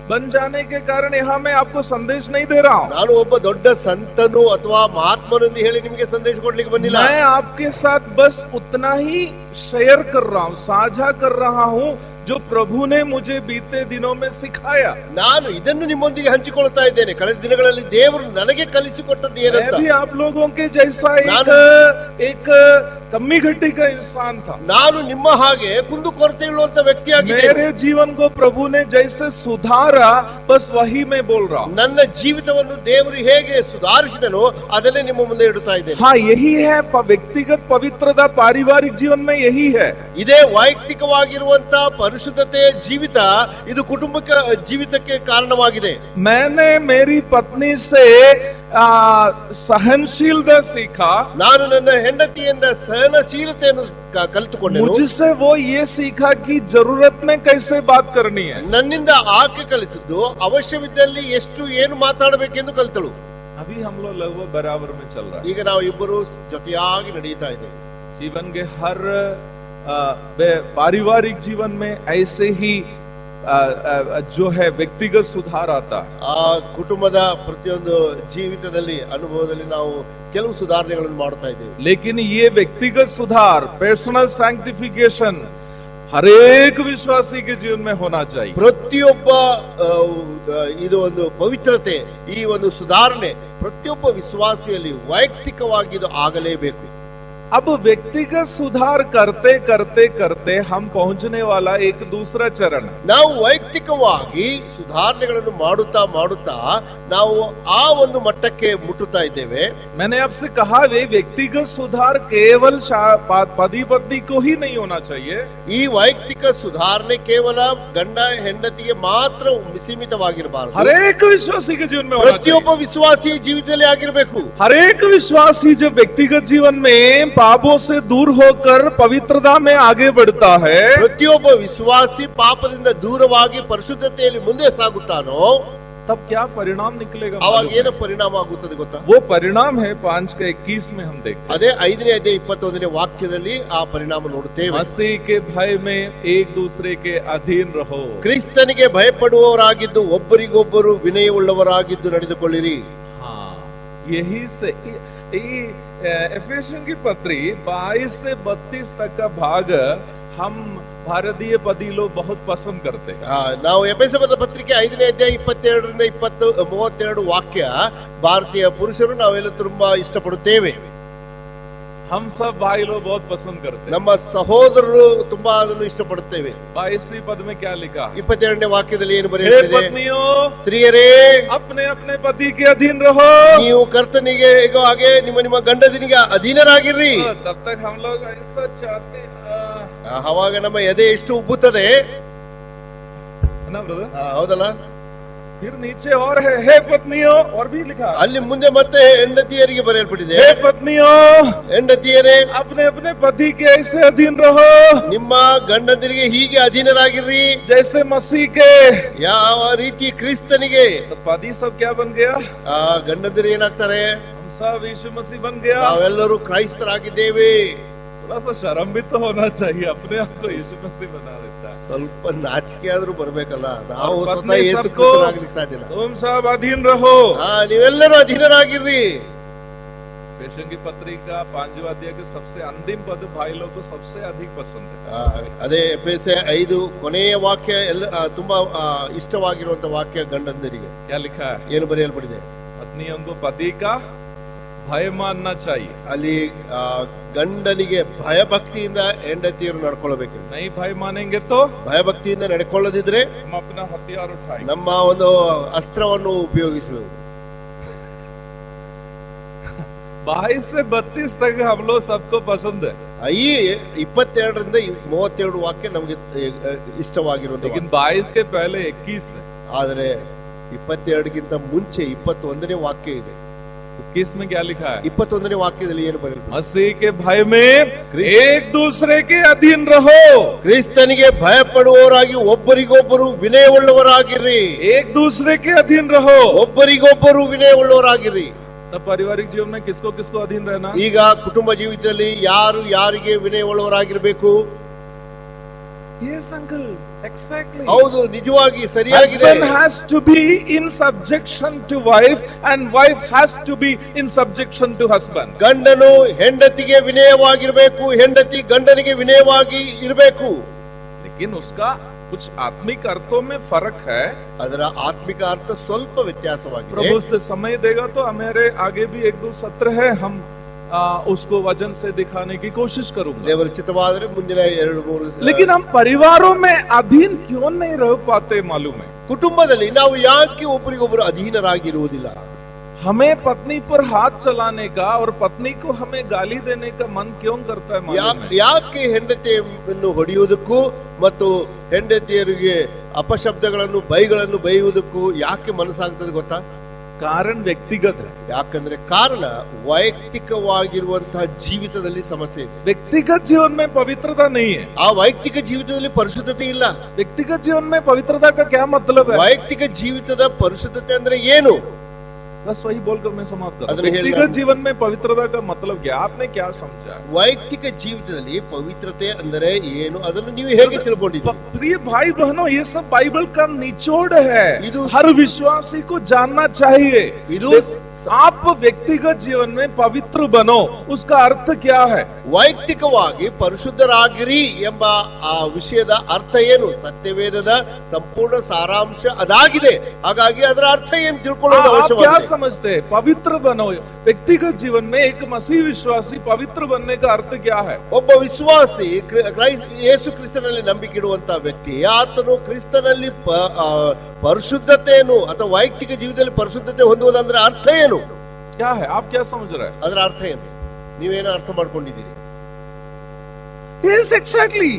बन जाने के कारण यहाँ मैं आपको संदेश नहीं दे रहा हूँ. ನಾನು ಒಬ್ಬ ದೊಡ್ಡ ಸಂತನು ಅಥವಾ ಮಹಾತ್ಮನು ಎಂದು ಹೇಳಿ ನಿಮಗೆ ಸಂದೇಶ ಕೊಡ್ಲಿಕ್ಕೆ ಬಂದಿಲ್ಲ. मैं आपके साथ बस उतना ही शेयर कर रहा हूँ, साझा कर रहा हूँ जो प्रभु ने मुझे बीते दिनों में सिखाया. ನಾನು ಇದನ್ನು ನಿಮ್ಮೊಂದಿಗೆ ಹಂಚಿಕೊಳ್ತಾ ಇದ್ದೇನೆ. ಕಳೆದ ದಿನಗಳಲ್ಲಿ ದೇವರು ನನಗೆ ಕಲಿಸಿಕೊಟ್ಟದ್ದು ಏನಂತ. मैं भी आप लोगों के जैसा एक कमी घटी का इंसान था. ನಾನು ನಿಮ್ಮ ಹಾಗೆ ಕುಂದುಕೊರತೆ ಇರುವಂತ ವ್ಯಕ್ತಿಯಾಗಿದ್ದೆ. मेरे जीवन को प्रभु ने जैसे सुधारा, बस वही मैं बोल रहा हूँ. ನನ್ನ ಜೀವಿತವನ್ನು ದೇವರು ಹೇಗೆ ಸುಧಾರಿಸಿದನೋ ಅದನ್ನೇ ನಿಮ್ಮ ಮುಂದೆ ಇಡುತ್ತಾ ಇದ್ದೇನೆ. हाँ, यही है व्यक्तिगत पवित्रता, पारिवारिक जीवन में यही है. ಇದೇ ವೈಯಕ್ತಿಕವಾಗಿರುವಂತ ಪರಿಶುದ್ಧತೆ ಜೀವಿತ, ಇದು ಕುಟುಂಬಕ್ಕೆ ಜೀವಿತಕ್ಕೆ ಕಾರಣವಾಗಿದೆ. मैंने मेरी पत्नी से सहनशीलता सीखा. ನಾನು ನನ್ನ ಹೆಂಡತಿಯಿಂದ ಸಹನಶೀಲತೆಯನ್ನು ಕಲಿತುಕೊಂಡೆ. मुझसे वो ये सीखा कि जरूरत में कैसे बात करनी है. ನನ್ನಿಂದ ಆಕೆ ಕಲಿತದ್ದು ಅವಶ್ಯವಿದ್ದಲ್ಲಿ ಎಷ್ಟು ಏನು ಮಾತಾಡಬೇಕೆಂದು ಕಲಿತಳು. अभी हम लोग लगभग बराबर में चल रहा है. ಈಗ ನಾವು ಇಬ್ಬರು ಜೊತೆಯಾಗಿ ನಡೀತಾ ಇದ್ದೇವೆ. जीवन के हर पारिवारिक जीवन में ऐसे ही जो है व्यक्तिगत सुधार आता है. ಆ ಕುಟುಂಬದ ಪ್ರತಿಯೊಂದು ಜೀವಿತದಲ್ಲಿ ಅನುಭವದಲ್ಲಿ ನಾವು ಕೆಲವು ಸುಧಾರಣೆಗಳನ್ನು ಮಾಡ್ತಾ ಇದ್ದೇವೆ. लेकिन ये व्यक्तिगत सुधार, पर्सनल सैंक्टिफिकेशन हर एक विश्वासी के जीवन में होना चाहिए. ಪ್ರತಿಯೊಬ್ಬ ಇದು ಒಂದು ಪವಿತ್ರತೆ, ಈ ಒಂದು ಸುಧಾರಣೆ ಪ್ರತಿಯೊಬ್ಬ ವಿಶ್ವಾಸಿಯಲ್ಲಿ ವೈಯಕ್ತಿಕವಾಗಿ ಇದು ಆಗಲೇಬೇಕು. अब व्यक्तिगत सुधार करते करते करते हम पहुंचने वाला एक दूसरा चरण. ನಾವು ವೈಯಕ್ತಿಕವಾಗಿ ಸುಧಾರಣೆಗಳನ್ನು ಮಾಡುತ್ತಾ ಮಾಡುತ್ತಾ ನಾವು ಆ ಒಂದು ಮಟ್ಟಕ್ಕೆ ಮುಟ್ಟುತ್ತಾ ಇದ್ದೇವೆ. मैंने आपसे कहा वे व्यक्तिगत सुधार केवल पति पत्नी को ही नहीं होना चाहिए. ಈ ವೈಯಕ್ತಿಕ ಸುಧಾರಣೆ ಕೇವಲ ಗಂಡ ಹೆಂಡತಿಗೆ ಮಾತ್ರ ಸೀಮಿತವಾಗಿರಬಾರದು. हरेक विश्वासी के जीवन में होना चाहिए. ಪ್ರತಿಯೊಬ್ಬ ವಿಶ್ವಾಸಿ ಜೀವಿತದಲ್ಲಿ ಆಗಿರಬೇಕು. हरेक विश्वासी जो व्यक्तिगत जीवन में पापों से दूर होकर पवित्रता में आगे बढ़ता है, ಪ್ರತಿಯೊಬ್ಬ ವಿಶ್ವಾಸಿ ಪಾಪದಿಂದ ದೂರವಾಗಿ ಪರಿಶುದ್ಧತೆಯಲ್ಲಿ ಮುಂದೆ ಸಾಗುತ್ತಾನೋ तब क्या परिणाम निकलेगा? ಅವಾಗ ಏನು ಪರಿಣಾಮ ಆಗುತ್ತದೆ ಗೊತ್ತಾ? वो परिणाम है 5:21 में हम देखते हैं. ಅದೇ 5ನೇ ಅಧ್ಯಾಯ 21ನೇ ವಾಕ್ಯದಲ್ಲಿ ಆ ಪರಿಣಾಮ ನೋಡುತ್ತೇವೆ. मसीह के भय में एक दूसरे के अधीन रहो. ಕ್ರಿಸ್ತನಿಗೆ ಭಯಪಡುವವರಾಗಿದ್ದು ಒಬ್ಬರಿಗೊಬ್ಬರು ವಿನಯವುಳ್ಳವರಾಗಿದ್ದು ನಡೆದುಕೊಳ್ಳಿರಿ. हाँ, यही से एफेसियों की पत्री 22 से 32 तक का भाग हम भारतीय पति लोग बहुत पसंद करते हैं. ನಾವು ಎಫೆಸದ ಪತ್ರಿಕೆ 5ನೇ ಅಧ್ಯಾಯ 22ರಿಂದ 32 ವಾಕ್ಯ ಭಾರತೀಯ ಪುರುಷರು ನಾವೆಲ್ಲ ತುಂಬಾ ಇಷ್ಟಪಡುತ್ತೇವೆ. हम सब भाई लोग बहुत पसंद करते हैं. ನಮ್ಮ ಸಹೋದರರು ತುಂಬಾ ಅದನ್ನು ಇಷ್ಟಪಡುತ್ತೇವೆ. 22वीं पद में क्या लिखा? 22ನೇ ವಾಕ್ಯದಲ್ಲಿ ಏನು ಬರೆಯಲಾಗಿದೆ? पत्नियों, ಸ್ತ್ರೀಯರೇ, अपने अपने पति के अधीन रहो. ನೀವು ಕರ್ತನಿಗೆ ಹಾಗೆ ನಿಮ್ಮ ಗಂಡನಿಗೆ ಅಧೀನರಾಗಿರ್ರಿ. तब तक हम लोग ऐसा चाहते हैं. ಅವಾಗ ನಮ್ಮ ಎದೆ ಎಷ್ಟು ಉಬ್ಬುತ್ತದೆ, ना ब्रदर? ಹೌದಲ್ಲ? फिर नीचे और है, हे पत्नियों, और भी लिखा. ಅಲ್ಲಿ ಮುಂದೆ ಮತ್ತೆ ಹೆಂಡತಿಯರಿಗೆ ಬರೆಯಲ್ಪಟ್ಟಿದೆ, हे पत्नियों, ಹೆಂಡತಿಯರೇ अपने अपने पति के ऐसे अधीन रहो ನಿಮ್ಮ ಗಂಡಂದಿರಿಗೆ ಹೀಗೆ ಅಧೀನರಾಗಿರ್ರಿ जैसे मसीह के. ಯಾವ ರೀತಿ ಕ್ರಿಸ್ತನಿಗೆ. तो पति सब क्या बन गया? ಗಂಡಂದಿರು ಏನಾಗ್ತಾರೆ? हम सब यीशु मसीह बन गया. ನಾವೆಲ್ಲರೂ ಕ್ರೈಸ್ತರಾಗಿದ್ದೇವೆ. थोड़ा सा शर्म भी तो होना चाहिए, अपने आप को यीशु मसीह बना देता है. ಸ್ವಲ್ಪ ನಾಚಿಕೆ ಆದ್ರೂ ಬರ್ಬೇಕಲ್ಲ. ನಾವು पत्नी ಯೇಸು सबको ಕ್ರಿಸ್ತನಾಗ್ಲಿಕ್ಕೆ ಸಾಧ್ಯ ಇಲ್ಲ. तुम सब अधीन रहो. ನೀವೆಲ್ಲರೂ ಅಧೀನರಾಗಿರ್ರಿ. एफेसियों की पत्रिका 5वां अध्याय के सबसे अंतिम पद भाई लोग को सबसे अधिक पसंद है. ಅದೇ ಎಫೆಸ 5 ಕೊನೆಯ ವಾಕ್ಯ ಎಲ್ಲ ತುಂಬಾ ಇಷ್ಟವಾಗಿರುವಂತ ವಾಕ್ಯ ಗಂಡಂದರಿಗೆ. क्या लिखा है? ಏನು ಬರೆಯಲ್ಪಟ್ಟಿದೆ? पत्नियों को पति का ಭಯ ಮಾನना चाहिए. ಅಲ್ಲಿ ಗಂಡನಿಗೆ ಭಯಭಕ್ತಿಯಿಂದ ಹೆಂಡತಿಯರು ನಡ್ಕೊಳ್ಳಬೇಕು. नहीं भय मानेंगे तो ಭಯಭಕ್ತಿಯಿಂದ ನಡ್ಕೊಳ್ಳದಿದ್ರೆ हम अपना हथियार उठाएंगे. ನಮ್ಮ ಒಂದು ಅಸ್ತ್ರವನ್ನು ಉಪಯೋಗಿಸಬೇಕು. 22 से 32 तक हम लोग सबको पसंद है. ಈ 22 ರಿಂದ 32 ವಾಕ್ಯ ನಮಗೆ ಇಷ್ಟವಾಗಿರುವಂತ. लेकिन 22 के पहले 21 है. ಆದರೆ 22ಗಿಂತ ಮುಂಚೆ 21ನೇ ವಾಕ್ಯ ಇದೆ. 21 में क्या लिखा है? 21ನೇ ವಾಕ್ಯದಲ್ಲಿ ಏನು ಬರೆಯಲ್ಪಟ್ಟಿದೆ? मसीह के भय में एक दूसरे के अधीन रहो. ಕ್ರಿಸ್ತನಿಗೆ ಭಯಪಡುವವರಾಗಿ ಒಬ್ಬರಿಗೊಬ್ಬರು ವಿನಯವುಳ್ಳವರಾಗಿರಿ. एक दूसरे के अधीन रहो. ಒಬ್ಬರಿಗೊಬ್ಬರು ವಿನಯವುಳ್ಳವರಾಗಿರಿ. तब पारिवारिक जीवन में किसको किसको अधीन रहना? ಈಗ ಕುಟುಂಬ ಜೀವಿತದಲ್ಲಿ ಯಾರು ಯಾರಿಗೆ ವಿನಯವುಳ್ಳವರಾಗಿರಬೇಕು? Yes uncle, exactly. ಹೌದು, ನಿಜವಾಗಿ ಸರಿಯಾಗಿದೆ. Husband has to be in subjection to wife and wife has to be in subjection to husband. ಗಂಡನು ಹೆಂಡತಿಗೆ ವಿನಯವಾಗಿರಬೇಕು, ಹೆಂಡತಿ ಗಂಡನಿಗೆ ವಿನಯವಾಗಿ ಇರಬೇಕು. लेकिन उसका कुछ आत्मिक अर्थों में फर्क है. ಅದರ ಆತ್ಮಿಕ ಅರ್ಥ ಸ್ವಲ್ಪ ವ್ಯತ್ಯಾಸವಾಗಿದೆ. प्रभु उससे समय देगा तो हमारे आगे भी 1-2 सत्र है, हम उसको वचन से दिखाने की कोशिश करूंगा. ದೇವರ ಚಿತ್ತವಾದರೆ ಮುಂದಿನ 2-3 लेकिन हम परिवारों में अधीन क्यों नहीं रह पाते मालूम है? ಕುಟುಂಬದಲ್ಲಿ ನಾವು ಯಾಕೆ ಒಬ್ಬರಿಗೊಬ್ಬರು ಅಧೀನರಾಗಿರುವುದಿಲ್ಲ? हमें पत्नी पर हाथ चलाने का और पत्नी को हमें गाली देने का मन क्यों करता है मालूम है? ಯಾಕೆ ಹೆಂಡತಿಯನ್ನು ಹೊಡೆಯುವುದಕ್ಕೂ ಮತ್ತು ಹೆಂಡತಿಯರಿಗೆ ಅಪಶಬ್ದಗಳನ್ನು ಬೈಗಳನ್ನು ಬೈಯುವುದಕ್ಕೂ ಯಾಕೆ ಮನಸ್ಸಾಗ್ತದೆ ಗೊತ್ತಾ? कारण व्यक्तिगत है. ಯಾಕಂದ್ರೆ ಕಾರಣ ವೈಯಕ್ತಿಕವಾಗಿರುವಂತಹ ಜೀವಿತದಲ್ಲಿ ಸಮಸ್ಯೆ ಇದೆ. व्यक्तिगत जीवन में पवित्रता नहीं है. ಆ ವೈಯಕ್ತಿಕ ಜೀವಿತದಲ್ಲಿ ಪರಿಶುದ್ಧತೆ ಇಲ್ಲ. व्यक्तिगत जीवन में पवित्रता का क्या मतलब है? ವೈಯಕ್ತಿಕ ಜೀವಿತದ ಪರಿಶುದ್ಧತೆ ಅಂದ್ರೆ ಏನು? बस वही बोलकर मैं समाप्त करूं. व्यक्तिगत जीवन में पवित्रता का मतलब क्या? आपने क्या समझा? ವೈಯಕ್ತಿಕ ಜೀವಿತದಲ್ಲಿ ಪವಿತ್ರತೆ ಅಂದರೆ ಏನು ಅದನ್ನು ನೀವು ಹೇಗೆ ತಿಳ್ಕೊಂಡಿದ್ದೀರಿ? प्रिय भाई बहनों, ये सब बाइबल का निचोड़ है. हर विश्वासी को जानना चाहिए. आप व्यक्तिगत जीवन में पवित्र बनो, उसका अर्थ क्या है? ವೈಯಕ್ತಿಕವಾಗಿ ಪರಿಶುದ್ಧರಾಗಿರಿ ಎಂಬ ಆ ವಿಷಯದ ಅರ್ಥ ಏನು? ಸತ್ಯವೇದದ ಸಂಪೂರ್ಣ ಸಾರಾಂಶ ಅದಾಗಿದೆ. ಹಾಗಾಗಿ ಅದರ ಅರ್ಥ ಏನು ತಿಳ್ಕೊಳ್ಳೋದು ಅವಶ್ಯವಾಗಿದೆ. क्या समझते हैं? पवित्र बनो. व्यक्तिगत जीवन में एक मसीह विश्वासी पवित्र बनने का अर्थ क्या है? ಒಬ್ಬ ವಿಶ್ವಾಸಿ ಯೇಸು ಕ್ರಿಸ್ತನಲ್ಲಿ ನಂಬಿಕೆ ಇಡುವಂತ ವ್ಯಕ್ತಿ ಆತನು ಕ್ರಿಸ್ತನಲ್ಲಿ ಪರಿಶುದ್ಧತೆಯನ್ನು ಅಥವಾ ವೈಯಕ್ತಿಕ ಜೀವಿತದಲ್ಲಿ ಪರಿಶುದ್ಧತೆ ಹೊಂದುವುದಂದ್ರೆ ಅರ್ಥ ಏನು? क्या है? आप क्या समझ रहे हैं? ಅದರ ಅರ್ಥ ಏನು? ನೀವೇನೋ ಅರ್ಥ ಮಾಡ್ಕೊಂಡಿದ್ದೀರಿ? Yes, exactly.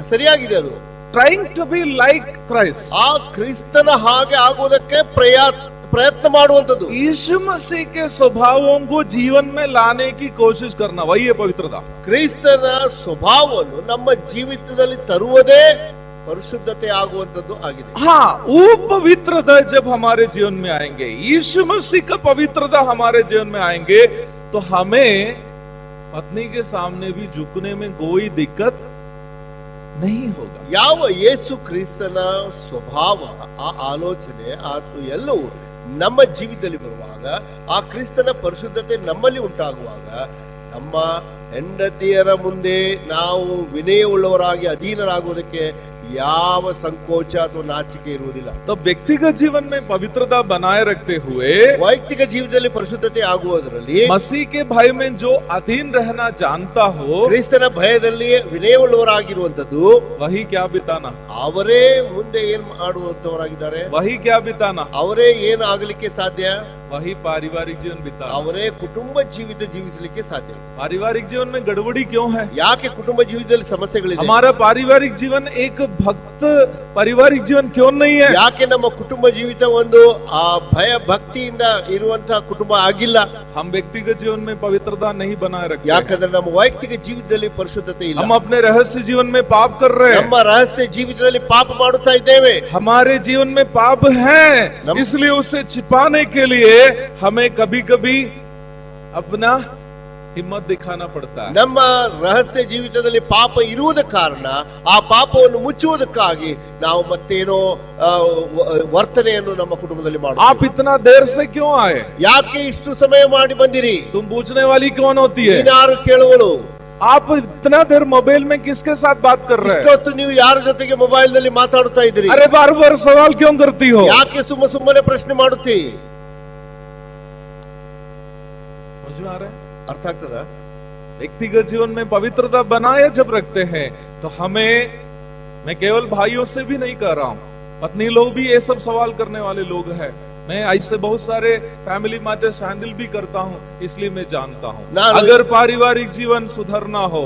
ಸರಿಯಾಗಿದೆ ಅದು. Trying to be like Christ. ಆ ಕ್ರಿಸ್ತನ ಹಾಗೆ ಆಗುವುದಕ್ಕೆ ಪ್ರಯತ್ನ ಮಾಡುವಂತದ್ದು. यीशु मसीह के स्वभावों को जीवन में लाने की कोशिश करना, वही है पवित्रता. ಕ್ರಿಸ್ತನ ಸ್ವಭಾವವನ್ನು ನಮ್ಮ ಜೀವಿತದಲ್ಲಿ ತರುವುದೇ ಪರಿಶುದ್ಧತೆ ಆಗುವಂತದ್ದು ಆಗಿದೆ. हाँ, वो पवित्रता जब हमारे जीवन में आएंगे, यीशु मसीह का पवित्रता हमारे जीवन में आएंगे, तो हमें पत्नी के सामने भी झुकने में कोई दिक्कत नहीं होगा. ಯಾವ ಯೇಸು ಕ್ರಿಸ್ತನ ಸ್ವಭಾವ, ಆ ಆಲೋಚನೆ, ಅದು ಎಲ್ಲವೂ ನಮ್ಮ ಜೀವಿತದಲ್ಲಿ ಬರುವಾಗ, ಆ ಕ್ರಿಸ್ತನ ಪರಿಶುದ್ಧತೆ ನಮ್ಮಲ್ಲಿ ಉಂಟಾಗುವಾಗ, ನಮ್ಮ ಹೆಂಡತಿಯರ ಮುಂದೆ ನಾವು ವಿನಯವುಳ್ಳವರಾಗಿ ಅಧೀನರಾಗುವುದಕ್ಕೆ ಯಾವ ಸಂಕೋಚ ಅಥವಾ ನಾಚಿಕೆ ಇರುವುದಿಲ್ಲ. तो व्यक्तिगत जीवन में पवित्रता बनाए रखते हुए ವೈಯಕ್ತಿಕ ಜೀವಿತದಲ್ಲಿ ಪರಿಶುದ್ಧತೆ ಆಗುವುದರಲ್ಲಿ मसीह के भय में जो अधीन रहना जानता हो, ಕ್ರಿಸ್ತನ ಭಯದಲ್ಲಿ ವಿನಯವುಳ್ಳವರಾಗಿರುವಂತದ್ದು, वही क्या बिताना, ಅವರೇ ಮುಂದೆ ಏನ್ ಮಾಡುವಂತವರಾಗಿದ್ದಾರೆ, वही क्या बिताना, ಅವರೇ ಏನ್ ಆಗಲಿಕ್ಕೆ ಸಾಧ್ಯ, वही पारिवारिक जीवन बिताना, ಅವರೇ ಕುಟುಂಬ ಜೀವಿತ ಜೀವಿಸಲಿಕ್ಕೆ ಸಾಧ್ಯ. पारिवारिक जीवन में गड़बड़ी क्यों है? ಯಾಕೆ ಕುಟುಂಬ ಜೀವಿತದಲ್ಲಿ ಸಮಸ್ಯೆಗಳಿದೆ? हमारा पारिवारिक जीवन एक भक्त पारिवारिक जीवन क्यों नहीं है? ಯಾಕೆ ನಮ್ಮ ಕುಟುಂಬ ಜೀವಿತ ಒಂದು ಆ ಭಯ ಭಕ್ತಿಯಿಂದ ಇರುವಂತಹ ಕುಟುಂಬ ಆಗಿಲ್ಲ? हम व्यक्तिगत जीवन में पवित्रता नहीं बनाए रखते. ಯಾಕಂದ್ರೆ ನಮ್ಮ ವೈಯಕ್ತಿಕ ಜೀವಿತದಲ್ಲಿ ಪರಿಶುದ್ಧತೆ ಇಲ್ಲ. हम अपने रहस्य जीवन में पाप कर रहे हैं. ನಮ್ಮ ರಹಸ್ಯ ಜೀವಿತದಲ್ಲಿ ಪಾಪ ಮಾಡುತ್ತಾ ಇದ್ದೇವೆ. हमारे जीवन में पाप है, इसलिए उसे छिपाने के लिए हमें कभी कभी अपना हिम्मत दिखाना पड़ता है। ನಮ್ಮ ರಹಸ್ಯ ಜೀವಿತದಲ್ಲಿ ಪಾಪ ಇರುವುದ ಕಾರಣ ಆ ಪಾಪವನ್ನು ಮುಚ್ಚುವುದಕ್ಕಾಗಿ ನಾವು ಮತ್ತೇನೋ ವರ್ತನೆಯನ್ನು ನಮ್ಮ ಕುಟುಂಬದಲ್ಲಿ ಮಾಡುತ್ತೇವೆ. आप इतना देर से क्यों आए? ಯಾಕೆ ಇಷ್ಟು ಸಮಯ ಮಾಡಿ ಬಂದಿರಿ? तुम पूछने वाली कौन होती है? ನೀನಾರು ಕೇಳುವಳು. आप इतना देर मोबाइल में किसके साथ बात कर रहे हैं? ಇಷ್ಟೊತ್ತು ನೀವು ಯಾರ ಜೊತೆಗೆ ಮೊಬೈಲ್ ನಲ್ಲಿ ಮಾತಾಡುತ್ತಾ ಇದ್ದೀರಿ? अरे बार बार सवाल क्यों करती हो? ಯಾಕೆ ಸುಮ್ಮನೆ ಪ್ರಶ್ನೆ ಮಾಡುತ್ತಿ? समझ में आ रहा है? अर्थ ಆಗ್ತದ? व्यक्तिगत जीवन में पवित्रता बनाए जब रखते हैं तो हमें, मैं केवल भाइयों से भी नहीं कह रहा हूं, पत्नी लोग भी ये सब सवाल करने वाले लोग हैं। मैं ऐसे बहुत सारे फैमिली मैटर्स हैंडल भी करता हूं, इसलिए मैं जानता हूं अगर पारिवारिक जीवन सुधरना हो,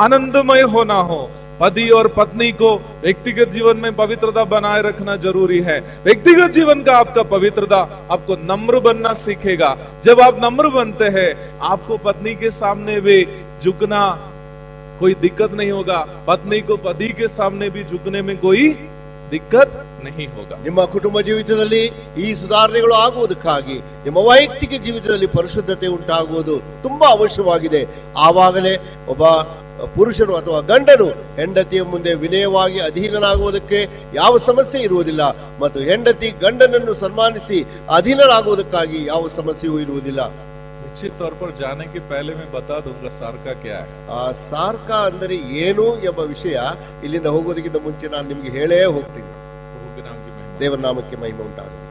आनंदमय होना हो, पति और पत्नी को व्यक्तिगत जीवन में पवित्रता बनाए रखना जरूरी है। व्यक्तिगत जीवन का आपका पवित्रता आपको नम्र बनना सीखेगा। जब आप नम्र बनते हैं आपको पत्नी के सामने भी झुकना कोई दिक्कत नहीं होगा, पत्नी को पति के सामने भी झुकने में कोई दिक्कत नहीं होगा। ನಿಮ್ಮ ಕುಟುಂಬ ಜೀವಿತದಲ್ಲಿ ಈ ಸುಧಾರಣೆಗಳು ಆಗುವುದಕ್ಕಾಗಿ ನಿಮ್ಮ ವೈಯಕ್ತಿಕ ಜೀವಿತದಲ್ಲಿ ಪರಿಶುದ್ಧತೆ ಉಂಟಾಗುವುದು ತುಂಬಾ ಅವಶ್ಯವಾಗಿದೆ. ಆವಾಗಲೇ ಒಬ್ಬ ಪುರುಷನು ಅಥವಾ ಗಂಡನು ಹೆಂಡತಿಯ ಮುಂದೆ ವಿನಯವಾಗಿ ಅಧೀನನಾಗುವುದಕ್ಕೆ ಯಾವ ಸಮಸ್ಯೆ ಇರುವುದಿಲ್ಲ ಮತ್ತು ಹೆಂಡತಿ ಗಂಡನನ್ನು ಸನ್ಮಾನಿಸಿ ಅಧೀನರಾಗುವುದಕ್ಕಾಗಿ ಯಾವ ಸಮಸ್ಯೆಯೂ ಇರುವುದಿಲ್ಲ. निश्चित तौर पर जाने के पहले मैं बता दूंगा सार्का क्या है. ಸಾರ್ಕ ಅಂದರೆ ಏನು ಎಂಬ ವಿಷಯ ಇಲ್ಲಿಂದ ಹೋಗೋದಕ್ಕಿಂತ ಮುಂಚೆ ನಾನು ನಿಮ್ಗೆ ಹೇಳೇ ಹೋಗ್ತೀನಿ. प्रभु के नाम की महिमा. ದೇವರ ನಾಮಕ್ಕೆ ಮಹಿಮೆ ಉಂಟಾಗಲಿ.